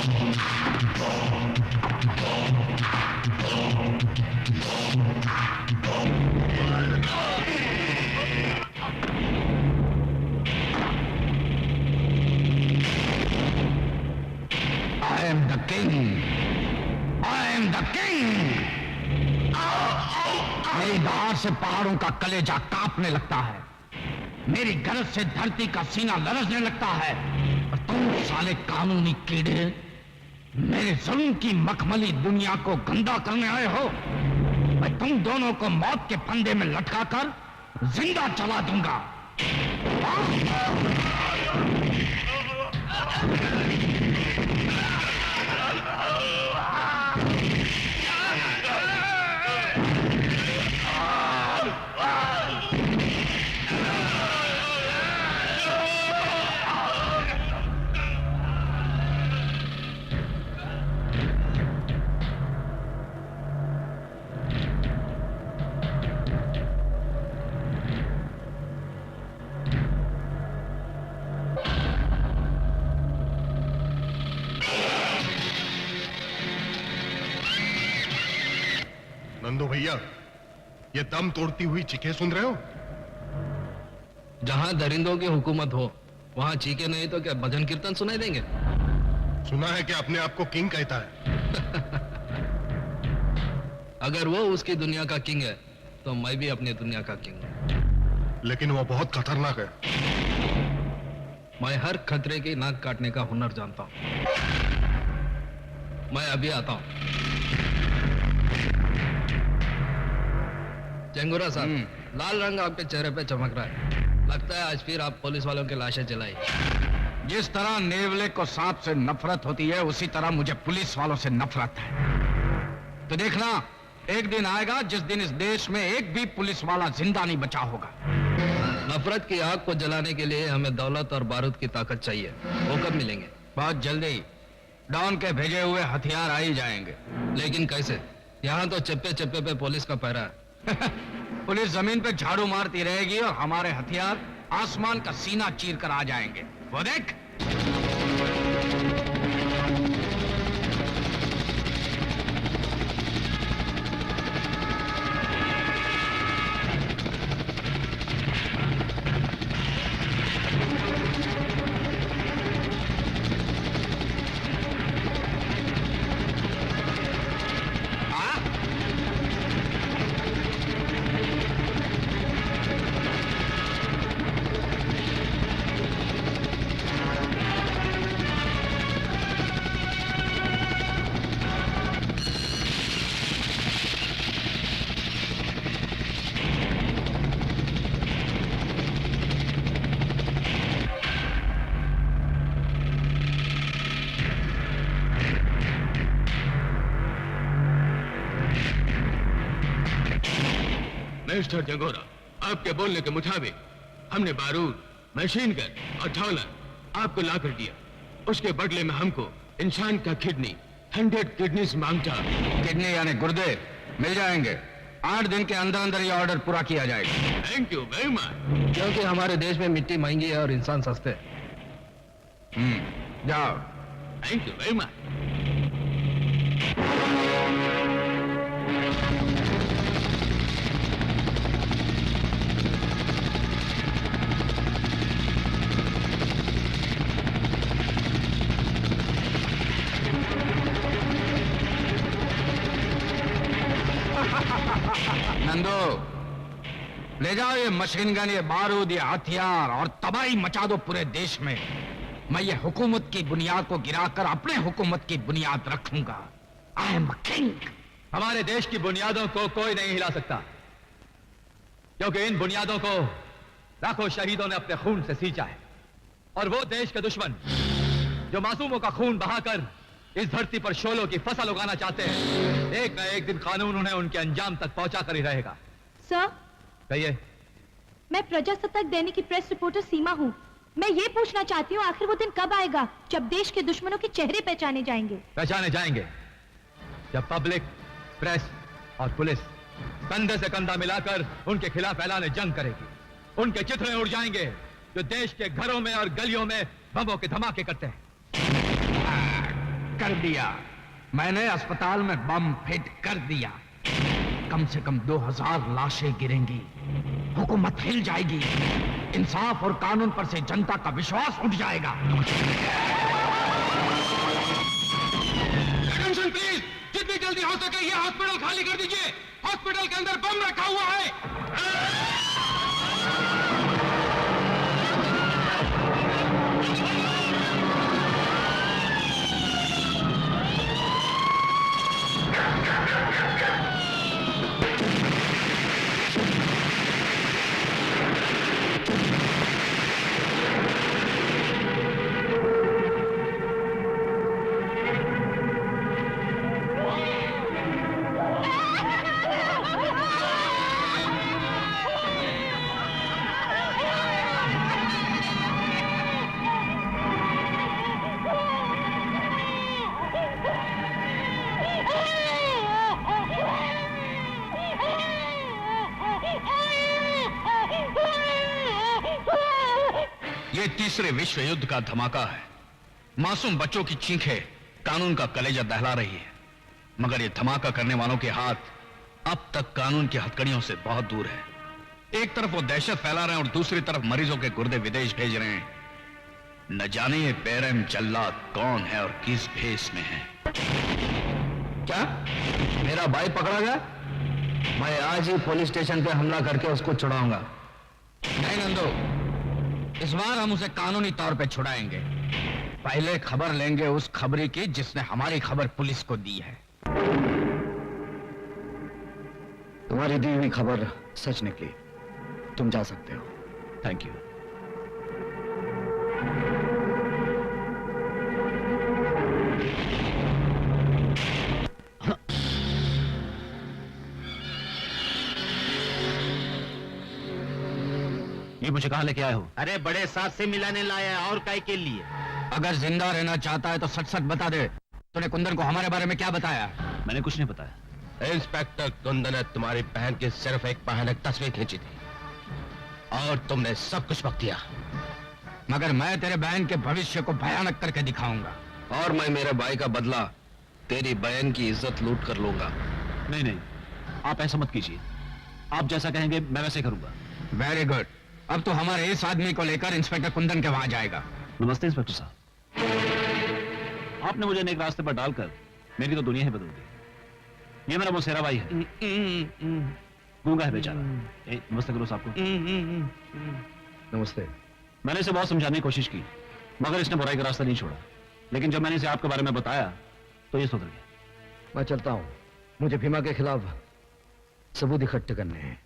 मेरी दहाड़ से पहाड़ों का कलेजा कांपने लगता है, मेरी गरज से धरती का सीना लरजने लगता है। और तुम साले कानूनी कीड़े मेरे जुल्म की मखमली दुनिया को गंदा करने आए हो। मैं तुम दोनों को मौत के फंदे में लटकाकर जिंदा चला दूंगा। नंदू भैया, ये दम तोड़ती हुई चीखें सुन रहे हो? जहां दरिंदों की हुकूमत हो वहां चीखे नहीं तो क्या भजन कीर्तन सुनाई देंगे? सुना है कि अपने आप को किंग कहता है। अगर वो उसकी दुनिया का किंग है तो मैं भी अपनी दुनिया का किंग हूं। लेकिन वो बहुत खतरनाक है। मैं हर खतरे की नाक काटने का हुनर जानता हूं। मैं अभी आता हूं। चेंगुरा साहब, लाल रंग आपके चेहरे पे चमक रहा है। लगता है आज फिर आप पुलिस वालों की लाशें जलाई। जिस तरह नेवले को सांप से नफरत होती है उसी तरह मुझे पुलिस वालों से नफरत है। तो देखना, एक दिन आएगा जिस दिन इस देश में एक भी पुलिस वाला जिंदा नहीं बचा होगा। नफरत की आग को जलाने के लिए हमें दौलत और बारूद की ताकत चाहिए। वो कब मिलेंगे? बहुत जल्दी। डॉन के भेजे हुए हथियार आ ही जाएंगे। लेकिन कैसे? यहाँ तो चप्पे चप्पे पे पुलिस का पहरा है। पुलिस जमीन पे झाड़ू मारती रहेगी और हमारे हथियार आसमान का सीना चीर कर आ जाएंगे। वो देख। मिस्टर जगोरा, आपके बोलने के मुताबिक हमने बारूद, मशीन गन और ढोलक आपको ला कर दिया। उसके बदले में हमको इंसान का किडनी 100 किडनीज मांगता। किडनी यानी गुर्दे मिल जाएंगे। 8 दिन के अंदर अंदर ये ऑर्डर पूरा किया जाएगा। Thank you very much. क्योंकि हमारे देश में मिट्टी महंगी है और इंसान सस्ते। जाओ। Thank you very much. Nandu, ले जाओ ये मशीन गन, ये बारूद, ये हथियार और तबाही मचा दो पूरे देश में। मैं ये हुकूमत की बुनियाद को गिराकर अपने हुकूमत की बुनियाद रखूंगा। I am king. हमारे देश की बुनियादों को कोई नहीं हिला सकता, क्योंकि इन बुनियादों को लाखों शहीदों ने अपने खून से सींचा है। और वो देश के दुश्मन जो मासूमों का खून बहाकर इस धरती पर शोलों की फसल उगाना चाहते हैं, एक न एक दिन कानून उन्हें उनके अंजाम तक पहुंचा कर ही रहेगा। सर, कहिए। मैं प्रजासत्ताक दैनिक की प्रेस रिपोर्टर सीमा हूँ। मैं ये पूछना चाहती हूँ, आखिर वो दिन कब आएगा जब देश के दुश्मनों के चेहरे पहचाने जाएंगे? पहचाने जाएंगे जब पब्लिक, प्रेस और पुलिस कंधे से कंधा मिलाकर उनके खिलाफ ऐलान जंग करेगी। उनके चित्रे उड़ जाएंगे जो देश के घरों में और गलियों में बमों के धमाके करते हैं। कर दिया, मैंने अस्पताल में बम फिट कर दिया। कम से कम 2000 लाशें गिरेंगी, हुकूमत हिल जाएगी, इंसाफ और कानून पर से जनता का विश्वास उठ जाएगा। अटेंशन प्लीज, जितनी जल्दी हो सके ये हॉस्पिटल खाली कर दीजिए। हॉस्पिटल के अंदर बम रखा हुआ है। ये तीसरे विश्व युद्ध का धमाका है। मासूम बच्चों की चीखें कानून का कलेजा दहला रही है, मगर ये धमाका करने वालों के हाथ अब तक कानून की हथकड़ियों से बहुत दूर है। एक तरफ वो दहशत फैला रहे हैं और दूसरी तरफ मरीजों के गुर्दे विदेश भेज रहे हैं। न जाने ये बेरहम जल्लाद कौन है और किस भेष में है। क्या मेरा भाई पकड़ा गया? मैं आज ही पुलिस स्टेशन पे हमला करके उसको छुड़ाऊंगा। नहीं नंदू, इस बार हम उसे कानूनी तौर पे छुड़ाएंगे। पहले खबर लेंगे उस खबरी की जिसने हमारी खबर पुलिस को दी है। तुम्हारी दी हुई खबर सच निकली, तुम जा सकते हो। Thank you. ये मुझे कहाँ लेके आए हो? अरे बड़े साथ से मिलाने लाया है, और काय के लिए? अगर जिंदा रहना चाहता है तो सच सच बता दे, तूने कुंदन को हमारे बारे में क्या बताया? मैंने कुछ नहीं बताया। इंस्पेक्टर कुंदन ने तुम्हारी बहन की सिर्फ एक भयानक तस्वीर खींची थी और तुमने सब कुछ बक दिया। मगर मैं तेरे बहन के भविष्य को भयानक करके दिखाऊंगा। और मैं मेरे भाई का बदला तेरी बहन की इज्जत लूट कर लूंगा। नहीं नहीं, आप ऐसा मत कीजिए। आप जैसा कहेंगे मैं वैसे करूंगा। Very good. अब तो हमारे इस आदमी को लेकर इंस्पेक्टर कुंदन के वहां जाएगा। नमस्ते इंस्पेक्टर साहब। आपने मुझे एक रास्ते पर डालकर मेरी तो दुनिया ही बदल दी। ये मेरा मौसेरा भाई है, गूंगा है बेचारा। नमस्ते करो साहब को। नमस्ते। मैंने इसे बहुत समझाने की कोशिश की, मगर इसने बुराई का रास्ता नहीं छोड़ा। लेकिन जब मैंने इसे आपके बारे में बताया तो ये सुधर गया। मैं चलता हूं, मुझे भीमा के खिलाफ सबूत इकट्ठे करने हैं।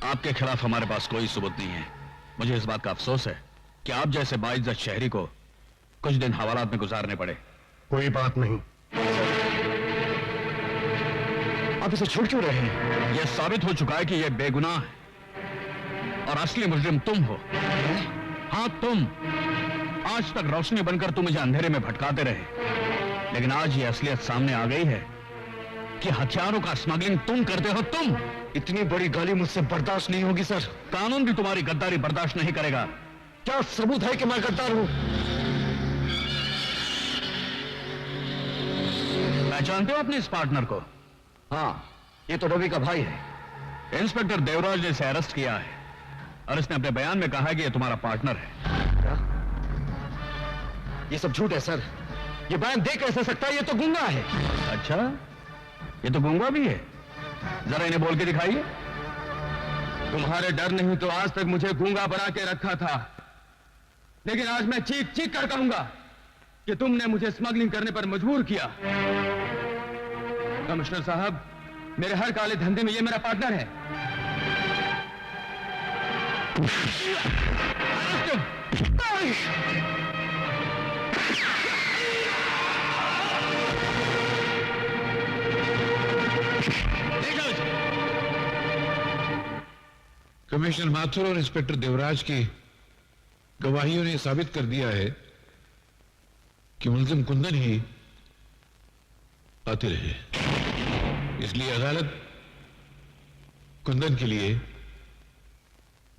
आपके खिलाफ हमारे पास कोई सबूत नहीं है। मुझे इस बात का अफसोस है कि आप जैसे बाइज्जत शहरी को कुछ दिन हवालात में गुजारने पड़े। कोई बात नहीं। आप इसे छोड़ क्यों रहे हैं? यह साबित हो चुका है कि यह बेगुनाह है और असली मुजरिम तुम हो। हाँ तुम। आज तक रोशनी बनकर तुम मुझे अंधेरे में भटकाते रहे, लेकिन आज यह असलियत सामने आ गई है कि हथियारों का स्मगलिंग तुम करते हो। तुम। इतनी बड़ी गाली मुझसे बर्दाश्त नहीं होगी सर। कानून भी तुम्हारी गद्दारी बर्दाश्त नहीं करेगा। क्या सबूत है कि मैं गद्दार हूं? पहचानते हो अपने इस पार्टनर को? हाँ, ये तो रवि का भाई है। इंस्पेक्टर देवराज ने इसे अरेस्ट किया है और इसने अपने बयान में कहा है कि ये तुम्हारा पार्टनर है। क्या? ये सब झूठ है सर। ये बयान दे कैसे सकता है? ये तो गूंगा है। अच्छा, ये तो गूंगा भी है। जरा इन्हें बोल के दिखाइए। तुम्हारे डर नहीं तो आज तक मुझे गूंगा बना के रखा था, लेकिन आज मैं चीख चीख कर कहूंगा कि तुमने मुझे स्मगलिंग करने पर मजबूर किया। कमिश्नर साहब, मेरे हर काले धंधे में ये मेरा पार्टनर है। कमिश्नर माथुर और इंस्पेक्टर देवराज की गवाहियों ने साबित कर दिया है कि मुलजिम कुंदन ही कातिल है। इसलिए अदालत कुंदन के लिए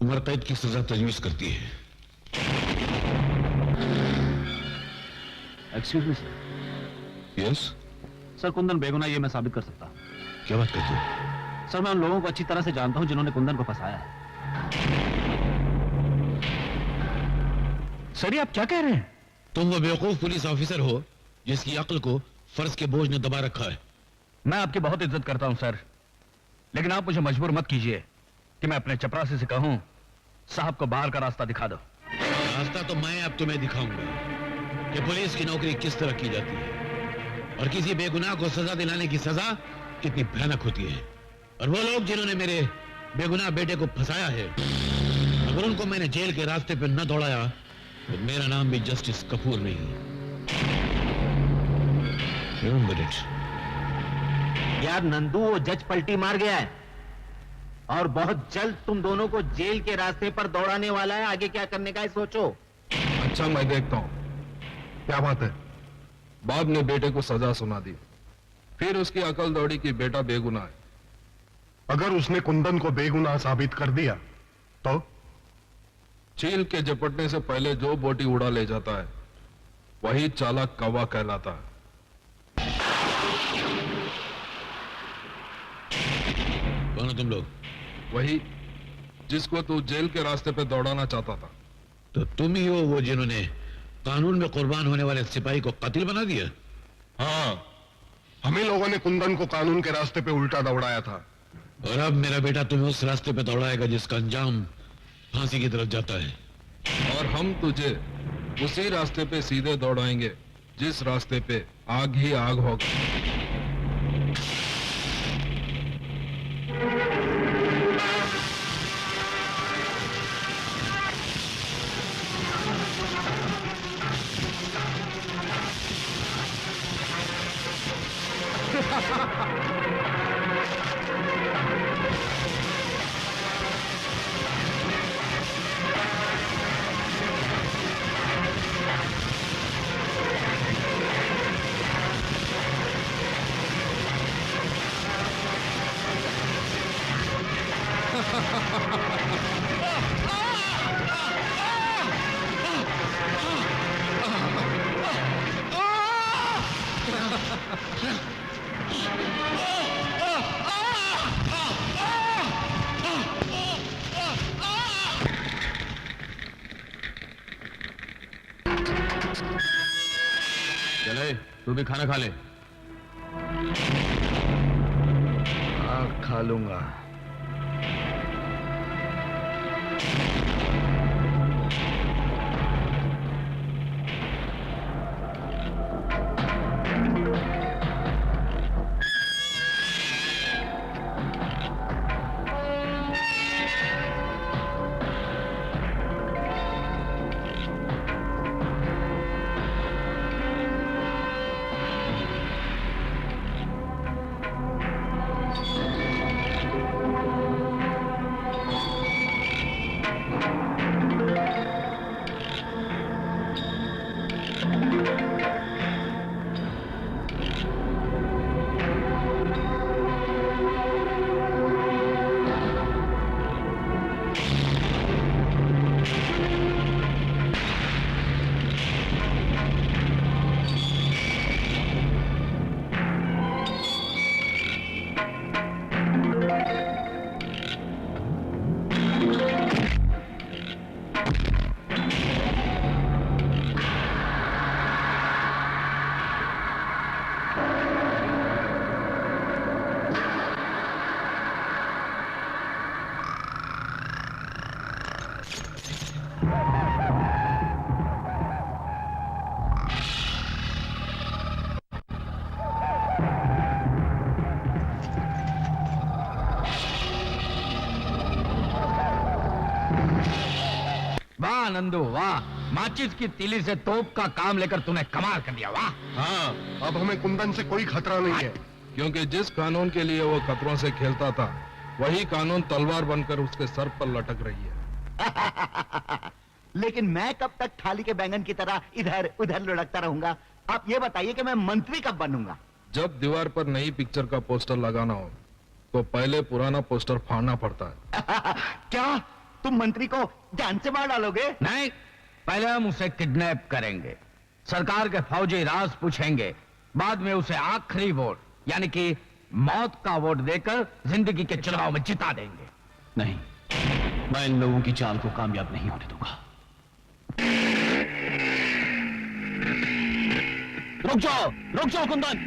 उम्र कैद की सजा तजवीज करती है। Excuse me sir. Yes, sir Kundan बेगुनाह ये मैं साबित कर सकता हूँ। क्या बात करते हो? सर मैं उन लोगों को अच्छी तरह से जानता हूँ जिन्होंने कुंदन को फंसाया है। सर ये आप क्या कह रहे हैं? तुम वो बेवकूफ पुलिस ऑफिसर हो जिसकी अक्ल को फर्ज के बोझ ने दबा रखा है। मैं आपकी बहुत इज्जत करता हूं सर, लेकिन आप मुझे मजबूर मत कीजिए कि मैं अपने चपरासी से कहूं साहब को बाहर का रास्ता दिखा दो। रास्ता तो मैं अब तुम्हें दिखाऊंगा कि पुलिस की नौकरी किस तरह की जाती है और किसी बेगुनाह को सजा दिलाने की सजा कितनी भयानक होती है। और वो लोग जिन्होंने मेरे बेगुनाह बेटे को फंसाया है, अगर उनको मैंने जेल के रास्ते पर न दौड़ाया तो मेरा नाम भी जस्टिस कपूर नहीं। Remember it. यार नंदू, वो जज पलटी मार गया है और बहुत जल्द तुम दोनों को जेल के रास्ते पर दौड़ाने वाला है। आगे क्या करने का है सोचो। अच्छा, मैं देखता हूँ क्या बात है। बाप ने बेटे को सजा सुना दी, फिर उसकी अकल दौड़ी कि बेटा बेगुनाह है। अगर उसने कुंदन को बेगुनाह साबित कर दिया तो चील के झपटने से पहले जो बोटी उड़ा ले जाता है वही चालाक कौवा कहलाता है। कौन हो तुम लोग? वही जिसको तू जेल के रास्ते पे दौड़ाना चाहता था। तो तुम ही हो वो जिन्होंने कानून में कुर्बान होने वाले सिपाही को कातिल बना दिया? हाँ, हम ही लोगों ने कुंदन को कानून के रास्ते पे उल्टा दौड़ाया था। और अब मेरा बेटा तुम्हें उस रास्ते पे दौड़ाएगा जिसका अंजाम फांसी की तरफ जाता है। और हम तुझे उसी रास्ते पे सीधे दौड़ाएंगे जिस रास्ते पे आग ही आग होगा। चले तू भी खाना खा ले। खा लूंगा। वाह नंदू वाह, माचिस की तीली से तोप का काम लेकर तूने कमाल कर दिया। वाह। हाँ, अब हमें कुंदन से कोई खतरा नहीं है। क्योंकि जिस कानून के लिए वो खतरों से खेलता था वही कानून तलवार बनकर उसके सर पर लटक रही है। लेकिन मैं कब तक थाली के बैंगन की तरह इधर उधर लुढ़कता रहूंगा? आप ये बताइए कि मैं मंत्री कब बनूंगा? जब दीवार पर नई पिक्चर का पोस्टर लगाना हो तो पहले पुराना पोस्टर फाड़ना पड़ता है। क्या तुम मंत्री को जान से मार डालोगे? नहीं, पहले हम उसे किडनैप करेंगे, सरकार के फौजी राज पूछेंगे, बाद में उसे आखिरी वोट यानी कि मौत का वोट देकर जिंदगी के चुनाव में जिता देंगे। नहीं, मैं इन लोगों की चाल को कामयाब नहीं होने दूंगा। रुक जाओ कुंदन।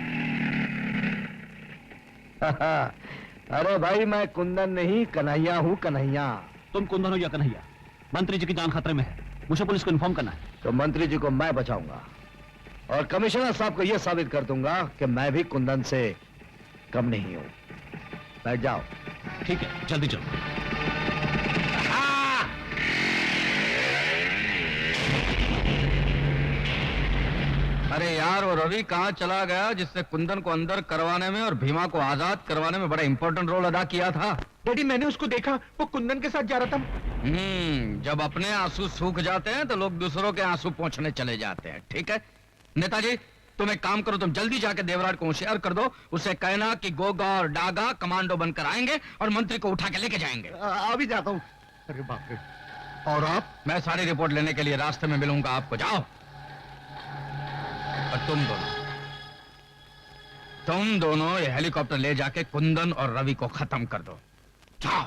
अरे भाई, मैं कुंदन नहीं, कन्हैया हूँ, कन्हैया। तुम कुंदन हो या कन्हैया, मंत्री जी की जान खतरे में है, मुझे पुलिस को इन्फॉर्म करना है। तो मंत्री जी को मैं बचाऊंगा और कमिश्नर साहब को यह साबित कर दूंगा कि मैं भी कुंदन से कम नहीं हूं। बैठ जाओ। ठीक है, जल्दी चलो। अरे यार, वो रवि कहाँ चला गया जिससे कुंदन को अंदर करवाने में और भीमा को आजाद करवाने में बड़ा इंपॉर्टेंट रोल अदा किया था? डैडी, मैंने उसको देखा, वो कुंदन के साथ जा रहा था। जब अपने आंसू सूख जाते हैं तो लोग दूसरों के आंसू पोंछने चले जाते हैं। ठीक है नेताजी, तुम एक काम करो, तुम जल्दी जाके देवराज को होशियार कर दो, उसे कहना कि गोगा और डागा कमांडो बनकर आएंगे और मंत्री को उठा के लेके जाएंगे। अभी जाता हूँ। अरे बाप रे। और आप? मैं सारी रिपोर्ट लेने के लिए रास्ते में मिलूंगा आपको। जाओ। और तुम दोनों ये हेलीकॉप्टर ले जाके कुंदन और रवि को खत्म कर दो। जाओ।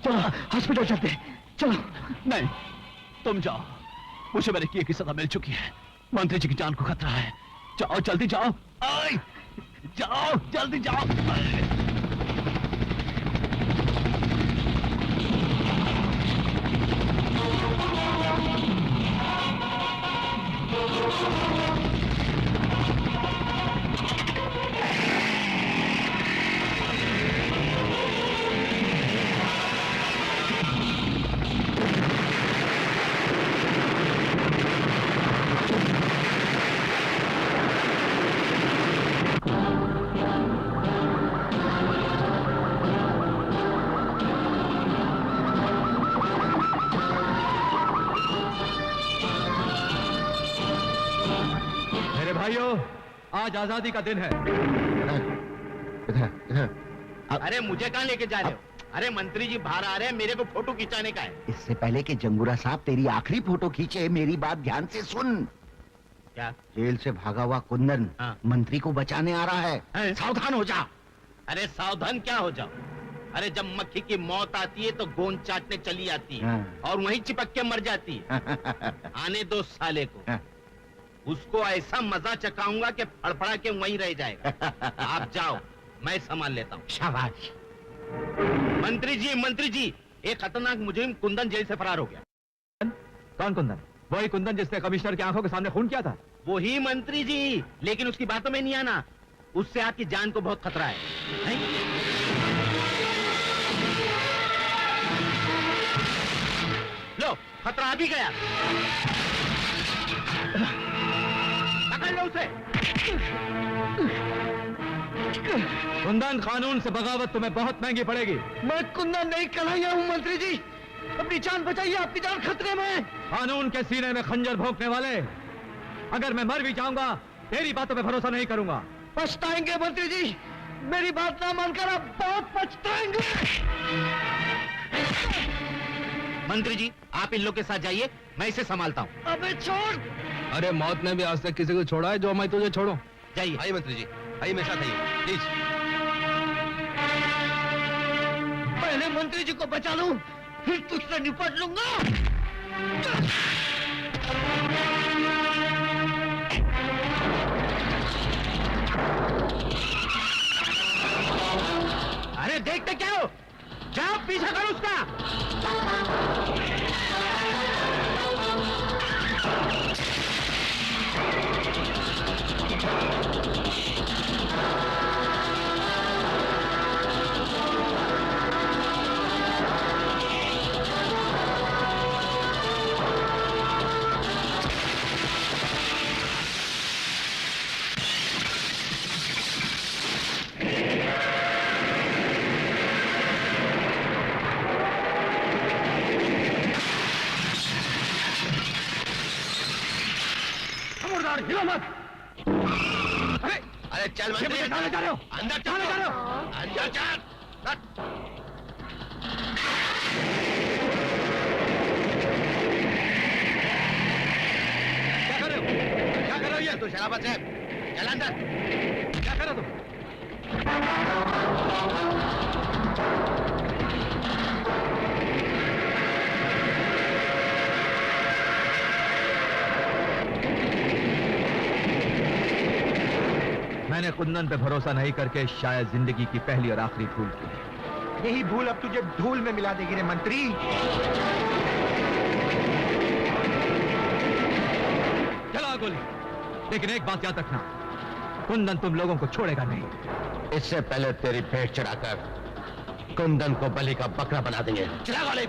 चलो हॉस्पिटल चलते हैं, चलो। नहीं, तुम जाओ, मुझे मेरे किए की सजा मिल चुकी है, मंत्री जी की जान को खतरा है। जाओ, जल्दी जाओ। जाओ, जल्दी जाओ। भाइयों, आज आजादी का दिन है। अरे मुझे कहाँ लेके जा रहे हो? अरे मंत्री जी बाहर आ रहे हैं, मेरे को फोटो खिंचाने का है। इससे पहले कि जंगूरा साहब तेरी आखिरी फोटो खींचे, मेरी बात ध्यान से सुन। क्या? जेल से भागा हुआ कुंदन मंत्री को बचाने आ रहा है। सावधान हो जा। अरे सावधान क्या हो जाओ? अरे जब मक्खी की मौत आती है तो गोंद चाटने चली आती है और वहीं चिपक के मर जाती है। आने दो साले को, उसको ऐसा मजा चखाऊंगा कि फड़फड़ा के वहीं रह जाएगा। आप जाओ, मैं संभाल लेता हूँ। शाबाश। मंत्री जी, एक खतरनाक मुजरिम कुंदन जेल से फरार हो गया। कौन कुंदन? वही कुंदन जिसने कमिश्नर की आंखों के सामने खून किया था? वही मंत्री जी, लेकिन उसकी बातों में नहीं आना, उससे आपकी जान को बहुत खतरा है। लो, खतरा आ भी गया। पकड़ लो उसे। कुंदन, कानून से बगावत तुम्हें बहुत महंगी पड़ेगी। मैं कुंदन नहीं, कन्हैया हूँ। मंत्री जी, अपनी जान बचाइए, आपकी जान खतरे में है। कानून के सीने में खंजर भोंकने वाले, अगर मैं मर भी जाऊंगा तेरी बातों पे भरोसा नहीं करूंगा। पछताएंगे मंत्री जी, मेरी बात ना मानकर आप बहुत पछताएंगे। मंत्री जी, आप इन लोग के साथ जाइए, मैं इसे संभालता हूँ। अबे छोड़। अरे मौत ने भी आज तक किसी को छोड़ा है जो मैं तुझे छोड़ूं? जाइए। आइए मंत्री जी, आइए मेरे साथ आइए प्लीज। पहले मंत्री जी को बचा लूं, फिर तुझसे निपट लूंगा। अरे देखते क्या हो, जाओ पीछा करो उसका। हिलो मत। अरे चल मंत्री, कहाँ जा रहे हो? अंदर चल, जा रहे हो? अंदर चल। क्या कर रहे हो? क्या कर रहे हो ये? तू शराबत है, चल अंदर। क्या कर रहे हो तुम? मैंने कुंदन पे भरोसा नहीं करके शायद जिंदगी की पहली और आखिरी भूल की। यही भूल अब तुझे धूल में मिला देगी रे मंत्री। चला गोली, लेकिन एक बात याद रखना, कुंदन तुम लोगों को छोड़ेगा नहीं। इससे पहले तेरी भेंट चढ़ाकर कुंदन को बलि का बकरा बना देंगे। चला गोली।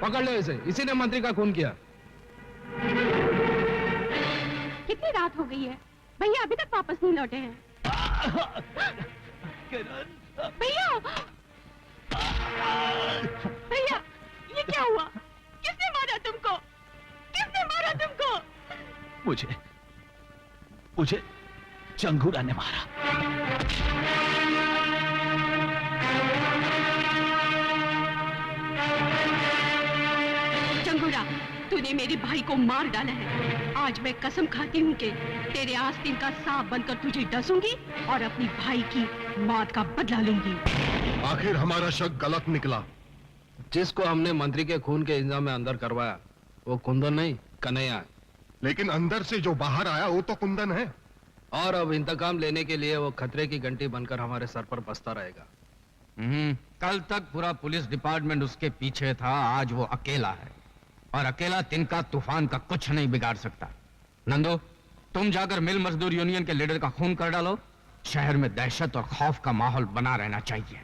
पकड़ लो इसे, इसी ने मंत्री का खून किया। कितनी रात हो गई है, भैया अभी तक वापस नहीं लौटे हैं। भैया, भैया, ये क्या हुआ? किसने मारा तुमको? किसने मारा तुमको? मुझे चंगूरा ने मारा। चंगूरा, तूने मेरे भाई को मार डाला है। आज मैं कसम खाती हूँ कि तेरे आस्तीन का सांप बनकर तुझे डसूंगी और अपनी भाई की मौत का बदला लूंगी। आखिर हमारा शक गलत निकला। जिसको हमने मंत्री के खून के इल्जाम में अंदर करवाया वो कुंदन नहीं, कन्हैया है। लेकिन अंदर से जो बाहर आया वो तो कुंदन है। और अब इंतकाम लेने के लिए वो खतरे की घंटी बनकर हमारे सर पर बसता रहेगा। कल तक पूरा पुलिस डिपार्टमेंट उसके पीछे था, आज वो अकेला है। और अकेला तिनका तूफान का कुछ नहीं बिगाड़ सकता। नंदू, तुम जाकर मिल मजदूर यूनियन के लीडर का खून कर डालो। शहर में दहशत और खौफ का माहौल बना रहना चाहिए।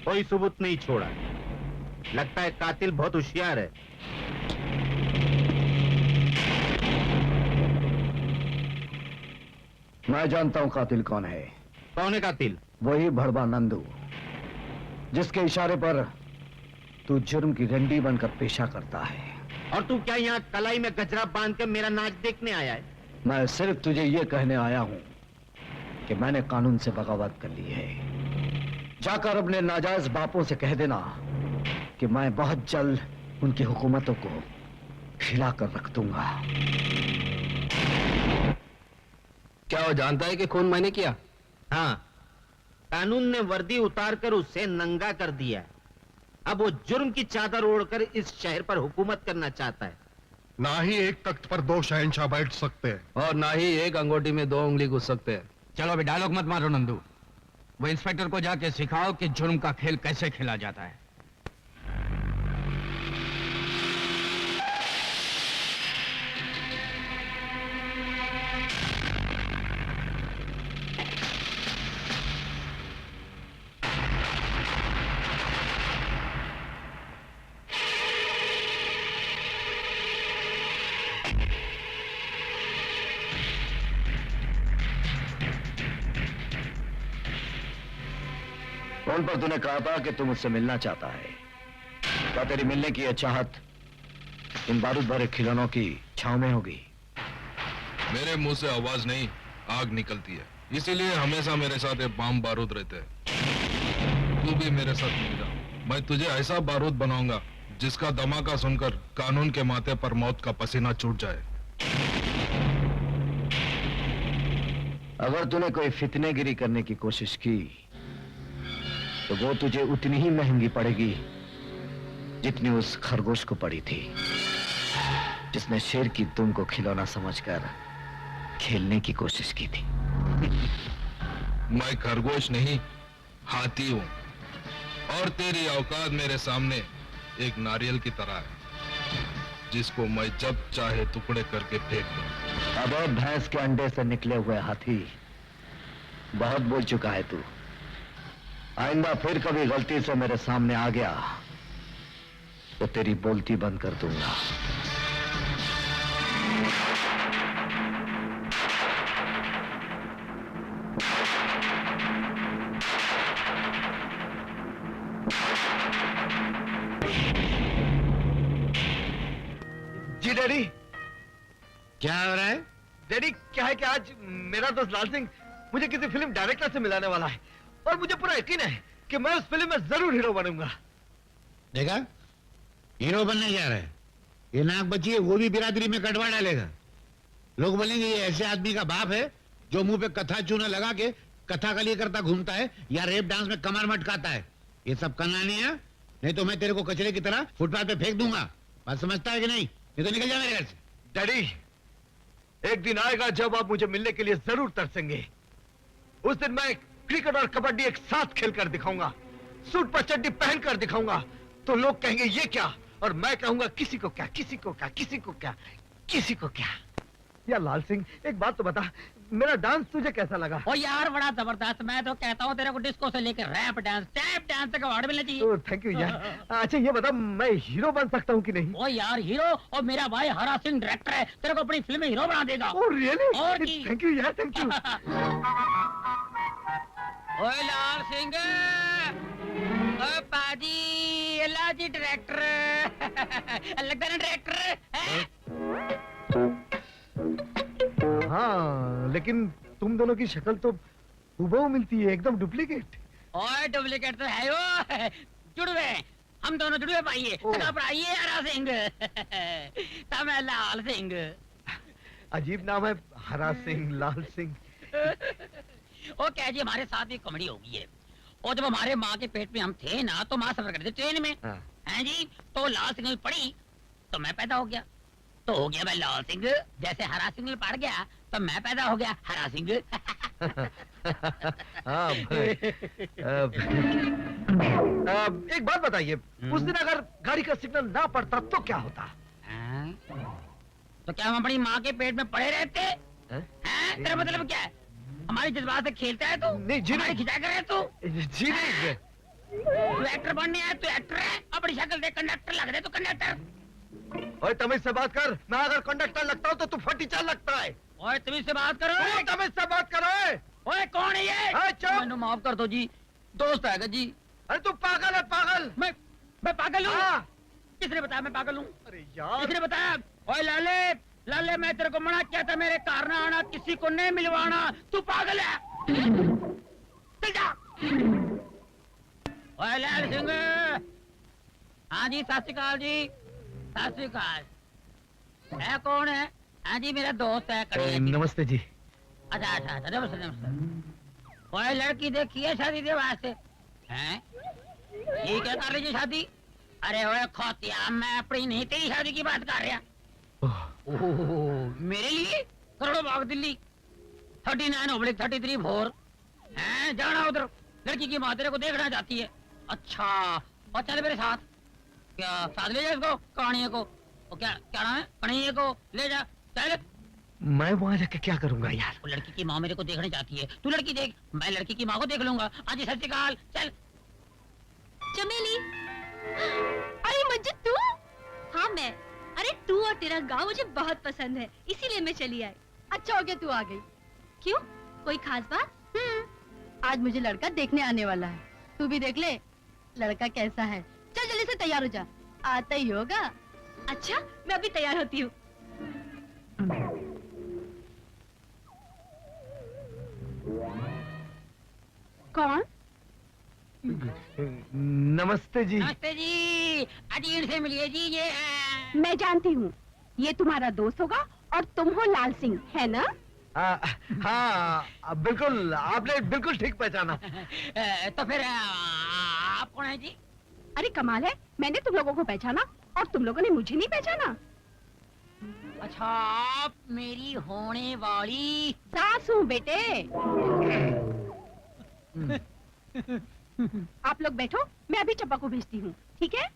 कोई सबूत नहीं छोड़ा। लगता है कातिल बहुत होशियार है। मैं जानता हूं कातिल कौन है। कौन है कातिल? वही भड़वा नंदू, जिसके इशारे पर तू जुर्म की रंडी बनकर पेशा करता है। और तू क्या यहाँ कलाई में गजरा बांध के मेरा नाच देखने आया है? मैं सिर्फ तुझे ये कहने आया हूं कि मैंने कानून से बगावत कर ली है। जाकर अपने नाजायज बापों से कह देना कि मैं बहुत जल्द उनकी हुकूमतों को हिला कर रख दूंगा। क्या वो जानता है कि खून मैंने किया? हाँ, कानून ने वर्दी उतारकर उसे नंगा कर दिया। अब वो जुर्म की चादर ओढ़कर इस शहर पर हुकूमत करना चाहता है। ना ही एक तख्त पर दो शहंशाह बैठ सकते हैं और ना ही एक अंगूठी में दो उंगली घुस सकते हैं। चलो अभी डायलॉग मत मारो नंदू, वो इंस्पेक्टर को जाके सिखाओ कि जुर्म का खेल कैसे खेला जाता है। फोन पर तूने कहा था कि तू मुझसे मिलना चाहता है। क्या तेरी मिलने की यह चाहत इन बारूद भरे खिलौनों की छांव में होगी? मेरे मुंह से आवाज नहीं, आग निकलती है। इसीलिए हमेशा मेरे साथ एक बम बारूद रहते हैं। तू भी मेरे साथ मिल जा। मैं तुझे ऐसा बारूद बनाऊंगा जिसका धमाका सुनकर कानून के माथे पर मौत का पसीना छूट जाए। अगर तूने कोई फितनेगिरी करने की कोशिश की तो वो तुझे उतनी ही महंगी पड़ेगी जितनी उस खरगोश को पड़ी थी, जिसने शेर की दुम को खिलौना समझकर खेलने की कोशिश की थी। मैं खरगोश नहीं, हाथी हूं। और तेरी औकात मेरे सामने एक नारियल की तरह है, जिसको मैं जब चाहे टुकड़े करके फेंक दूं। अब भैंस के अंडे से निकले हुए हाथी, बहुत बोल चुका है तू। आइंदा फिर कभी गलती से मेरे सामने आ गया तो तेरी बोलती बंद कर दूंगा। जी डैडी। क्या हो रहा है? डैडी क्या है कि आज मेरा दोस्त लाल सिंह मुझे किसी फिल्म डायरेक्टर से मिलाने वाला है और मुझे पूरा यकीन है कि मैं उस फिल्म में जरूर हीरो बनूंगा। देखा, हीरो बनने जा रहा है। ये नाक बची है, वो भी बिरादरी में कटवा डालेगा। लोग बोलेंगे ये ऐसे आदमी का बाप है जो मुंह पे कथा चूना लगा के कथा कली करता घूमता है या रेप डांस में कमर मटकाता है। ये सब करना नहीं है, नहीं तो मैं तेरे को कचरे की तरह फुटपाथ पे फेंक दूंगा। बात समझता है कि नहीं? नहीं तो निकल जा मेरे घर से। डैडी, एक दिन आएगा जब आप मुझे मिलने के लिए जरूर तरसेंगे। उस दिन मैं क्रिकेट और कबड्डी एक साथ खेलकर दिखाऊंगा, सूट पर चड्डी पहनकर दिखाऊंगा। तो लोग कहेंगे ये क्या, और मैं कहूंगा किसी को क्या, किसी को क्या, किसी को क्या, किसी को क्या। यार लाल सिंह, एक बात तो बता, मेरा डांस तुझे कैसा लगा? ओ यार बड़ा जबरदस्त। मैं तो कहता हूँ तेरे को डिस्को से लेकर रैप डांस, टैप डांस तक अवार्ड मिलना चाहिए। थैंक यू यार। अच्छा ये बता, मैं हीरो बन सकता हूँ कि नहीं? ओ यार हीरो, और मेरा भाई हरा सिंह डायरेक्टर है, तेरे को अपनी फिल्म में हीरो बना देगा। Oh really? और की? थैंक यू यार, थैंक यू। ओए लाल सिंह, ओए पाजी, लाजी डायरेक्टर लगता है डायरेक्टर। हाँ, लेकिन तुम दोनों की शक्ल तो हूबहू मिलती है, एकदम डुप्लीकेट। ओए डुप्लीकेट तो है वो जुड़वे। हम दोनों जुड़े भाई है। घबराइए हरा सिंह। तब मैं लाल सिंह। अजीब नाम है, हरा सिंह, लाल सिंह। ओ क्या जी, हमारे साथ भी कॉमेडी हो गई है। और जब हमारे माँ के पेट में हम थे ना, तो माँ सफर करते ट्रेन में, हैं जी, तो लाल सिग्नल पड़ी तो मैं पैदा हो गया, तो हो गया मैं लाल सिंह। जैसे हरा सिग्नल पड़ गया तो मैं पैदा हो गया हरा सिंह। हाँ भाई। एक बात बताइए, उस दिन अगर गाड़ी का सिग्नल ना पड़ता तो क्या होता? तो क्या हम अपनी माँ के पेट में पड़े रहते? तेरा मतलब क्या है? हमारी जज्बात से खेलता है तू? नहीं जी नहीं। खिंचा कर तू? जी नहीं। तू एक्टर बनने आया, तू एक्टर है। अपनी शक्ल देख कंडक्टर लग रहे, तू कंडक्टर। ओए तमीज से बात कर, मैं अगर कंडक्टर लगता हूँ तो तू फटीचर लगता है। ओए तमीज से बात करो। तमीज से बात करो। ओए कौन है ये? मैंने माफ कर दो जी, दोस्त है जी। अरे तू पागल है, पागल। मैं पागल हूँ? किसने बताया मैं पागल हूँ? अरे यार, किसने बताया? ओए लाले, लाले मैं तेरे को मना किया था मेरे कार ना आना, किसी को नहीं मिलवाना। तू पागल है। चल जा। ओए लाल सिंह। हाँ जी, सत श्री अकाल जी। सत श्री अकाल। है कौन है? हाँ जी, मेरा दोस्त है। नमस्ते जी। अच्छा अच्छा अच्छा, नमस्ते नमस्ते। ओए लड़की देखी है शादी के वास्ते? हैं? ये क्या कर रही है शादी? अरे ओए खोतिया, मैं अपनी नहीं तेरी शादी की बात कर रहा। मेरे लिए करोड़ों बाग दिल्ली 39/33 हैं, जाना उधर। लड़की की माँ तेरे को देखना चाहती है। अच्छा, और चल मेरे साथ। क्या साथ ले जा इसको, कहानियों को। और क्या क्या नाम है? कहानियों को ले जा, चल। मैं वहाँ जाके क्या करूंगा यार? वो लड़की की माँ मेरे को देखना चाहती है, तू लड़की देख, मैं लड़की की माँ को देख लूंगा। हाँ जी, सत श्री अकाल। चल। चमेली। अरे मंजू तू? हाँ मैं। अरे तू और तेरा गांव मुझे बहुत पसंद है, इसीलिए मैं चली आई। अच्छा हो गया तू आ गई। क्यों, कोई खास बात? आज मुझे लड़का देखने आने वाला है, तू भी देख ले लड़का कैसा है। चल जल्दी से तैयार हो जा, आता ही होगा। अच्छा, मैं अभी तैयार होती हूँ। कौन? नमस्ते जी। नमस्ते जी। अजीर से मिलिए जी। ये है। मैं जानती हूँ, ये तुम्हारा दोस्त होगा और तुम हो लाल सिंह, है ना? हाँ बिल्कुल, आपने बिल्कुल ठीक पहचाना। तो फिर आप कौन है जी? अरे कमाल है, मैंने तुम लोगों को पहचाना और तुम लोगों ने मुझे नहीं पहचाना। अच्छा, आप मेरी होने वाली सास हूँ बेटे। आप लोग बैठो, मैं अभी चंपा को भेजती हूँ, ठीक है?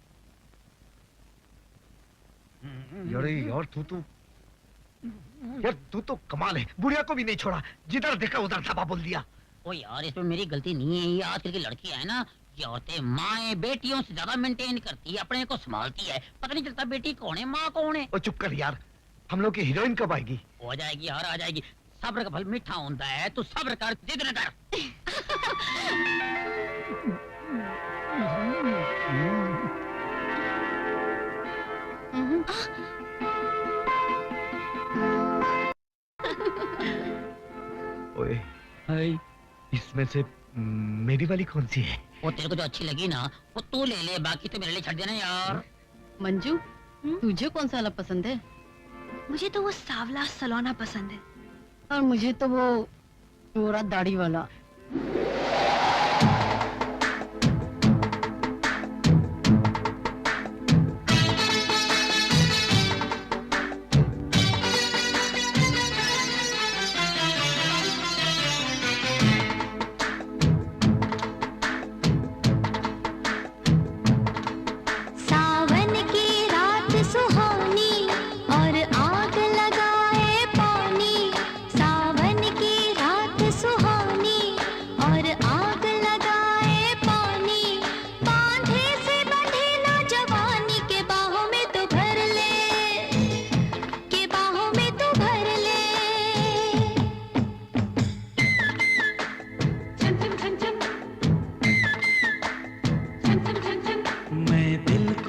यार तू तो कमाल है, बुढ़िया को भी नहीं छोड़ा, जिधर देखा उधर दबा बोल दिया। ओ यार, इसमें मेरी गलती नहीं है। ये आजकल की लड़कियां है ना, ये औरतें माएं बेटियों से ज्यादा मेंटेन करती है, अपने को संभालती है, पता नहीं चलता बेटी कौन है माँ कौन है। ओ चुप कर यार, हम लोग की हीरोइन कब आएगी? हो जाएगी यार, आ जाएगी। सब्र का फल मीठा होता है, तू सब्र कर, जिद न कर। ओए, इसमें से मेरी वाली कौन सी है? वो तेरे को जो अच्छी लगी ना, वो तू ले ले, बाकी तो मेरे लिए छੱड देना यार। मंजू, तुझे कौन सा वाला पसंद है? मुझे तो वो सावला सलोना पसंद है। और मुझे तो वो गोरा दाढ़ी वाला।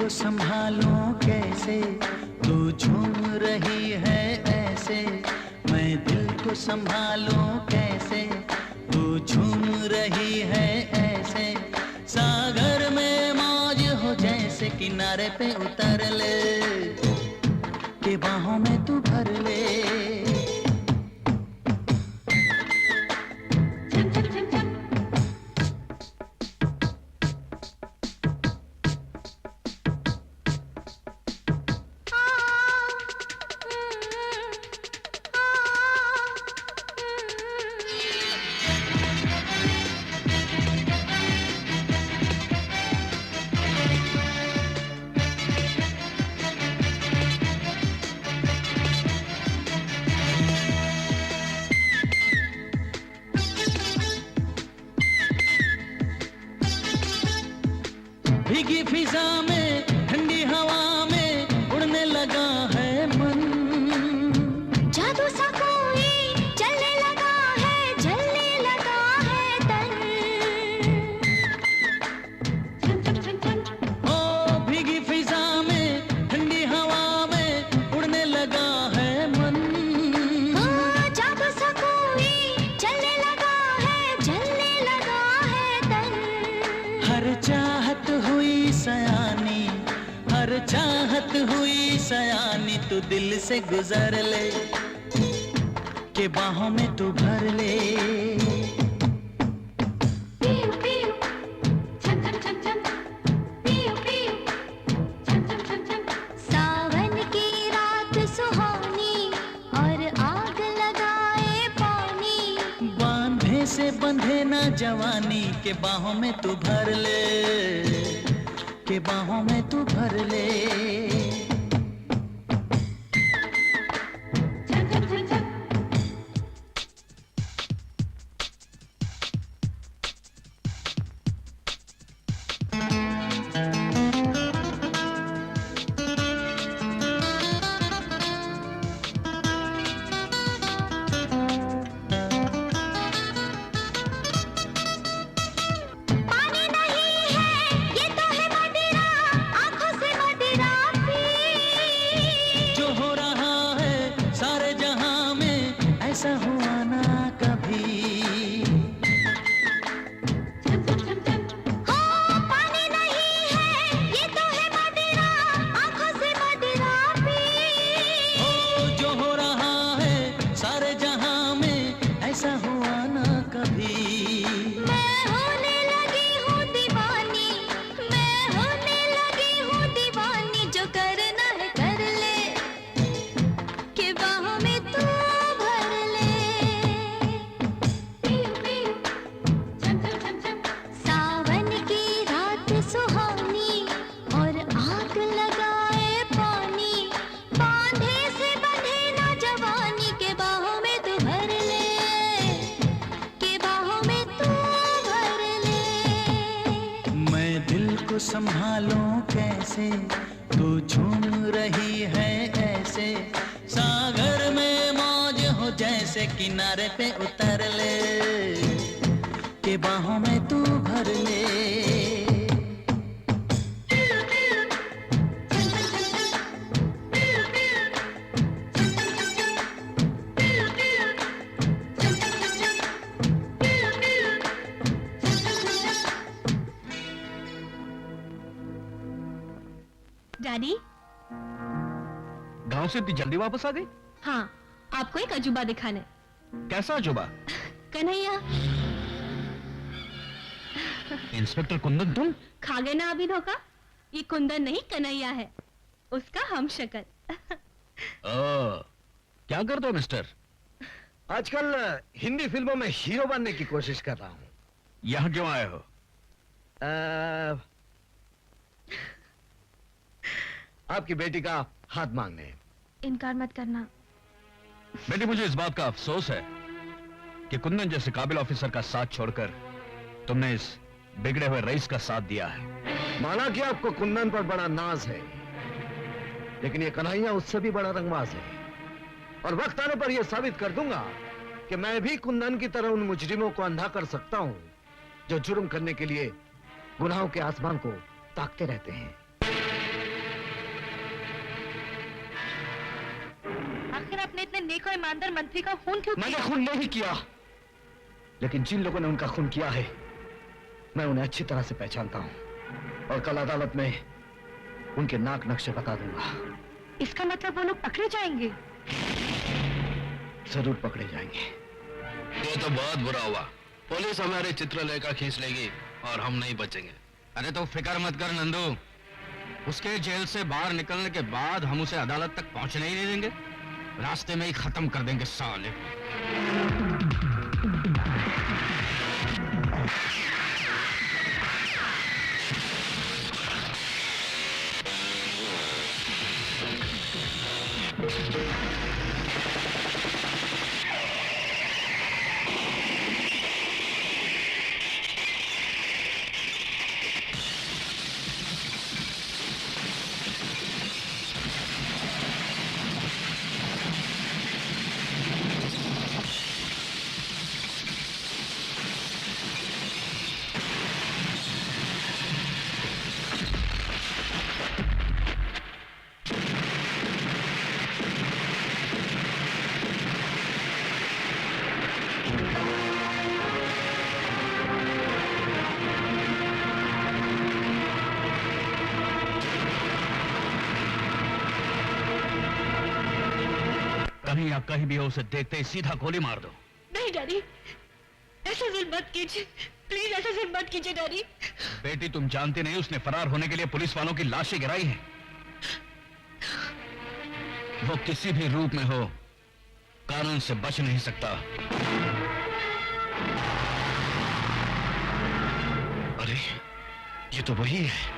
संभालूं कैसे, तू झूम रही है ऐसे। मैं दिल को संभालूं कैसे, तू झूम रही है ऐसे। सागर में मौज हो जैसे पे उतर ले, के बाहों में तू भर ले। भीगी फिजा में ठंडी हवा में उड़ने लगा है मन, जादू सा कोई चलने लगा है, जलने लगा है तन। ओ भीगी फिजा में ठंडी हवा में उड़ने लगा है मन, जादू सा कोई चलने लगा है, जलने लगा है तन। हर चाहत हुई सयानी, हर चाहत हुई सयानी, तू दिल से गुजर ले, के बाहों में तू भर ले। पियो पियो छम छम छम छम, पियो पियो छम छम छम छम। सावन की रात सुहानी और आग लगाए पानी, बांधे से बंधे ना जवानी, के बाहों में तू भर ले, के बाहों में तू भर ले। छम छम छम छम। पानी नहीं है ये तो है मदिरा, आंखों से मदिरा पी। जो हो रहा है सारे जहां में, ऐसा हुआ ना कभी। हो पानी नहीं है ये तो है मदिरा, आंखों से मदिरा पी। ओ जो हो रहा है सारे जहां में, ऐसा हुआ ना कभी। मैं होने लगी हूँ दीवानी, मैं होने लगी हूँ दीवानी, जो करना है कर ले, के बाहों में तू भर ले। पियो पियो छम छम छम छम। सावन की रात सुहानी और आग लगाए पानी, बांधे से बंधे ना जवानी, के बाहों में तू भर ले, के बाहों में तू भर ले। मैं दिल को संभालूं कैसे, तू झूम रही है ऐसे, सागर में मौज हो जैसे, किनारे पे उतर ले, के बाहों में तू भर ले। पियो पियो छम छम छम छम, पियो पियो छम छम छम छम, पियो पियो छम छम छम छम, पियो पियो छम छम छम छम। डैडी, गांव से इतनी जल्दी वापस आ गई? हाँ आपको एक अजूबा दिखाने। कैसा अजूबा? कन्हैया, इंस्पेक्टर कुंदन तुम? खा गए ना अभी धोखा? ये कुंदन नहीं कन्हैया है, उसका हम शक्ल। क्या करते हो मिस्टर? आजकल हिंदी फिल्मों में हीरो बनने की कोशिश कर रहा हूँ। यहाँ क्यों आए हो? आपकी बेटी का हाथ मांगने। इनकार मत करना। बेटी, मुझे इस बात का अफसोस है कि कुंदन जैसे काबिल ऑफिसर का साथ छोड़कर तुमने इस बिगड़े हुए रईस का साथ दिया है। माना कि आपको कुंदन पर बड़ा नाज है, लेकिन ये कन्हैया उससे भी बड़ा रंगबाज है, और वक्त आने पर यह साबित कर दूंगा कि मैं भी कुंदन की तरह उन मुजरिमों को अंधा कर सकता हूं जो जुर्म करने के लिए गुनाहों के आसमान को ताकते रहते हैं। आखिर आपने इतने नेक और ईमानदार मंत्री का खून क्यों किया? मैंने खून नहीं किया, लेकिन जिन लोगों ने उनका खून किया है मैं उन्हें अच्छी तरह से पहचानता हूं, और कल अदालत में उनके नाक नक्शे बता दूंगा। इसका मतलब वो लोग पकड़े जाएंगे? जरूर पकड़े जाएंगे। ये तो बहुत बुरा हुआ। पुलिस हमारे चित्रलेखा खींच लेगी और हम नहीं बचेंगे। अरे तो फिक्र मत कर नंदू, उसके जेल से बाहर निकलने के बाद हम उसे अदालत तक पहुंचने ही नहीं देंगे, रास्ते में ही खत्म कर देंगे साले। कहीं या कहीं भी हो, उसे देखते ही सीधा गोली मार दो। नहीं डैडी, ऐसा जुल्म मत कीजिए, प्लीज ऐसा जुल्म मत कीजिए डैडी। बेटी तुम जानती नहीं उसने फरार होने के लिए पुलिस वालों की लाशें गिराई हैं। वो किसी भी रूप में हो, कानून से बच नहीं सकता। अरे ये तो वही है।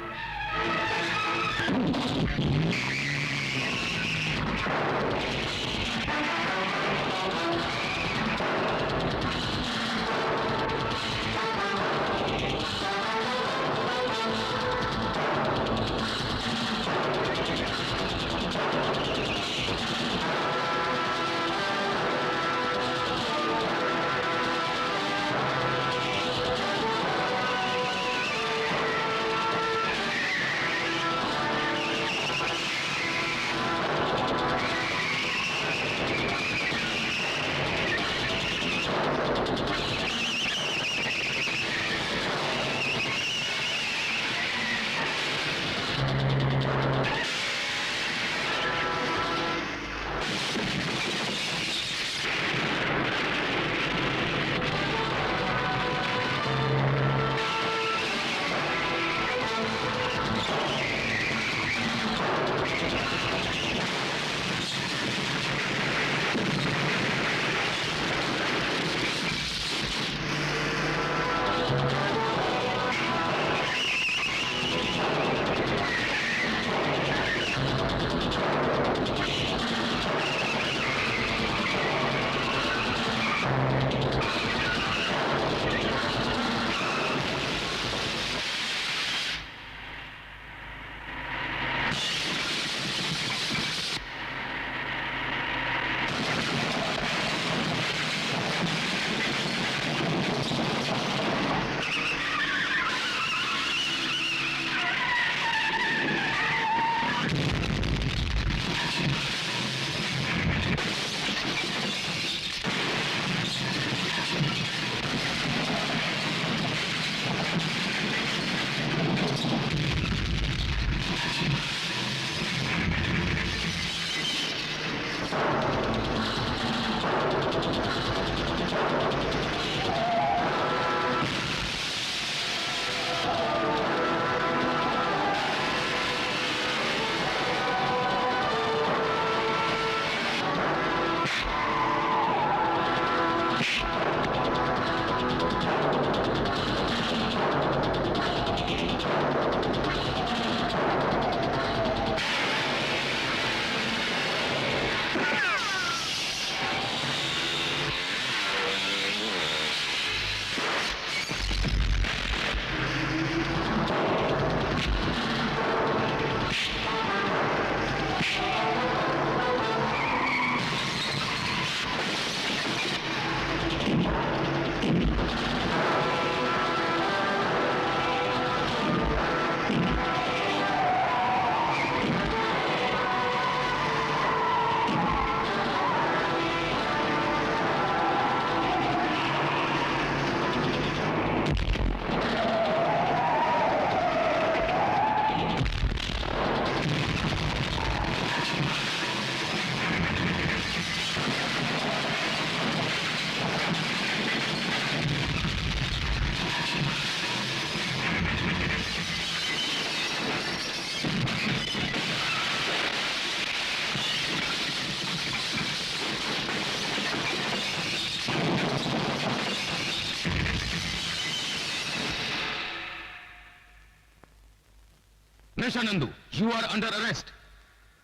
Mister Nandu, you are under arrest.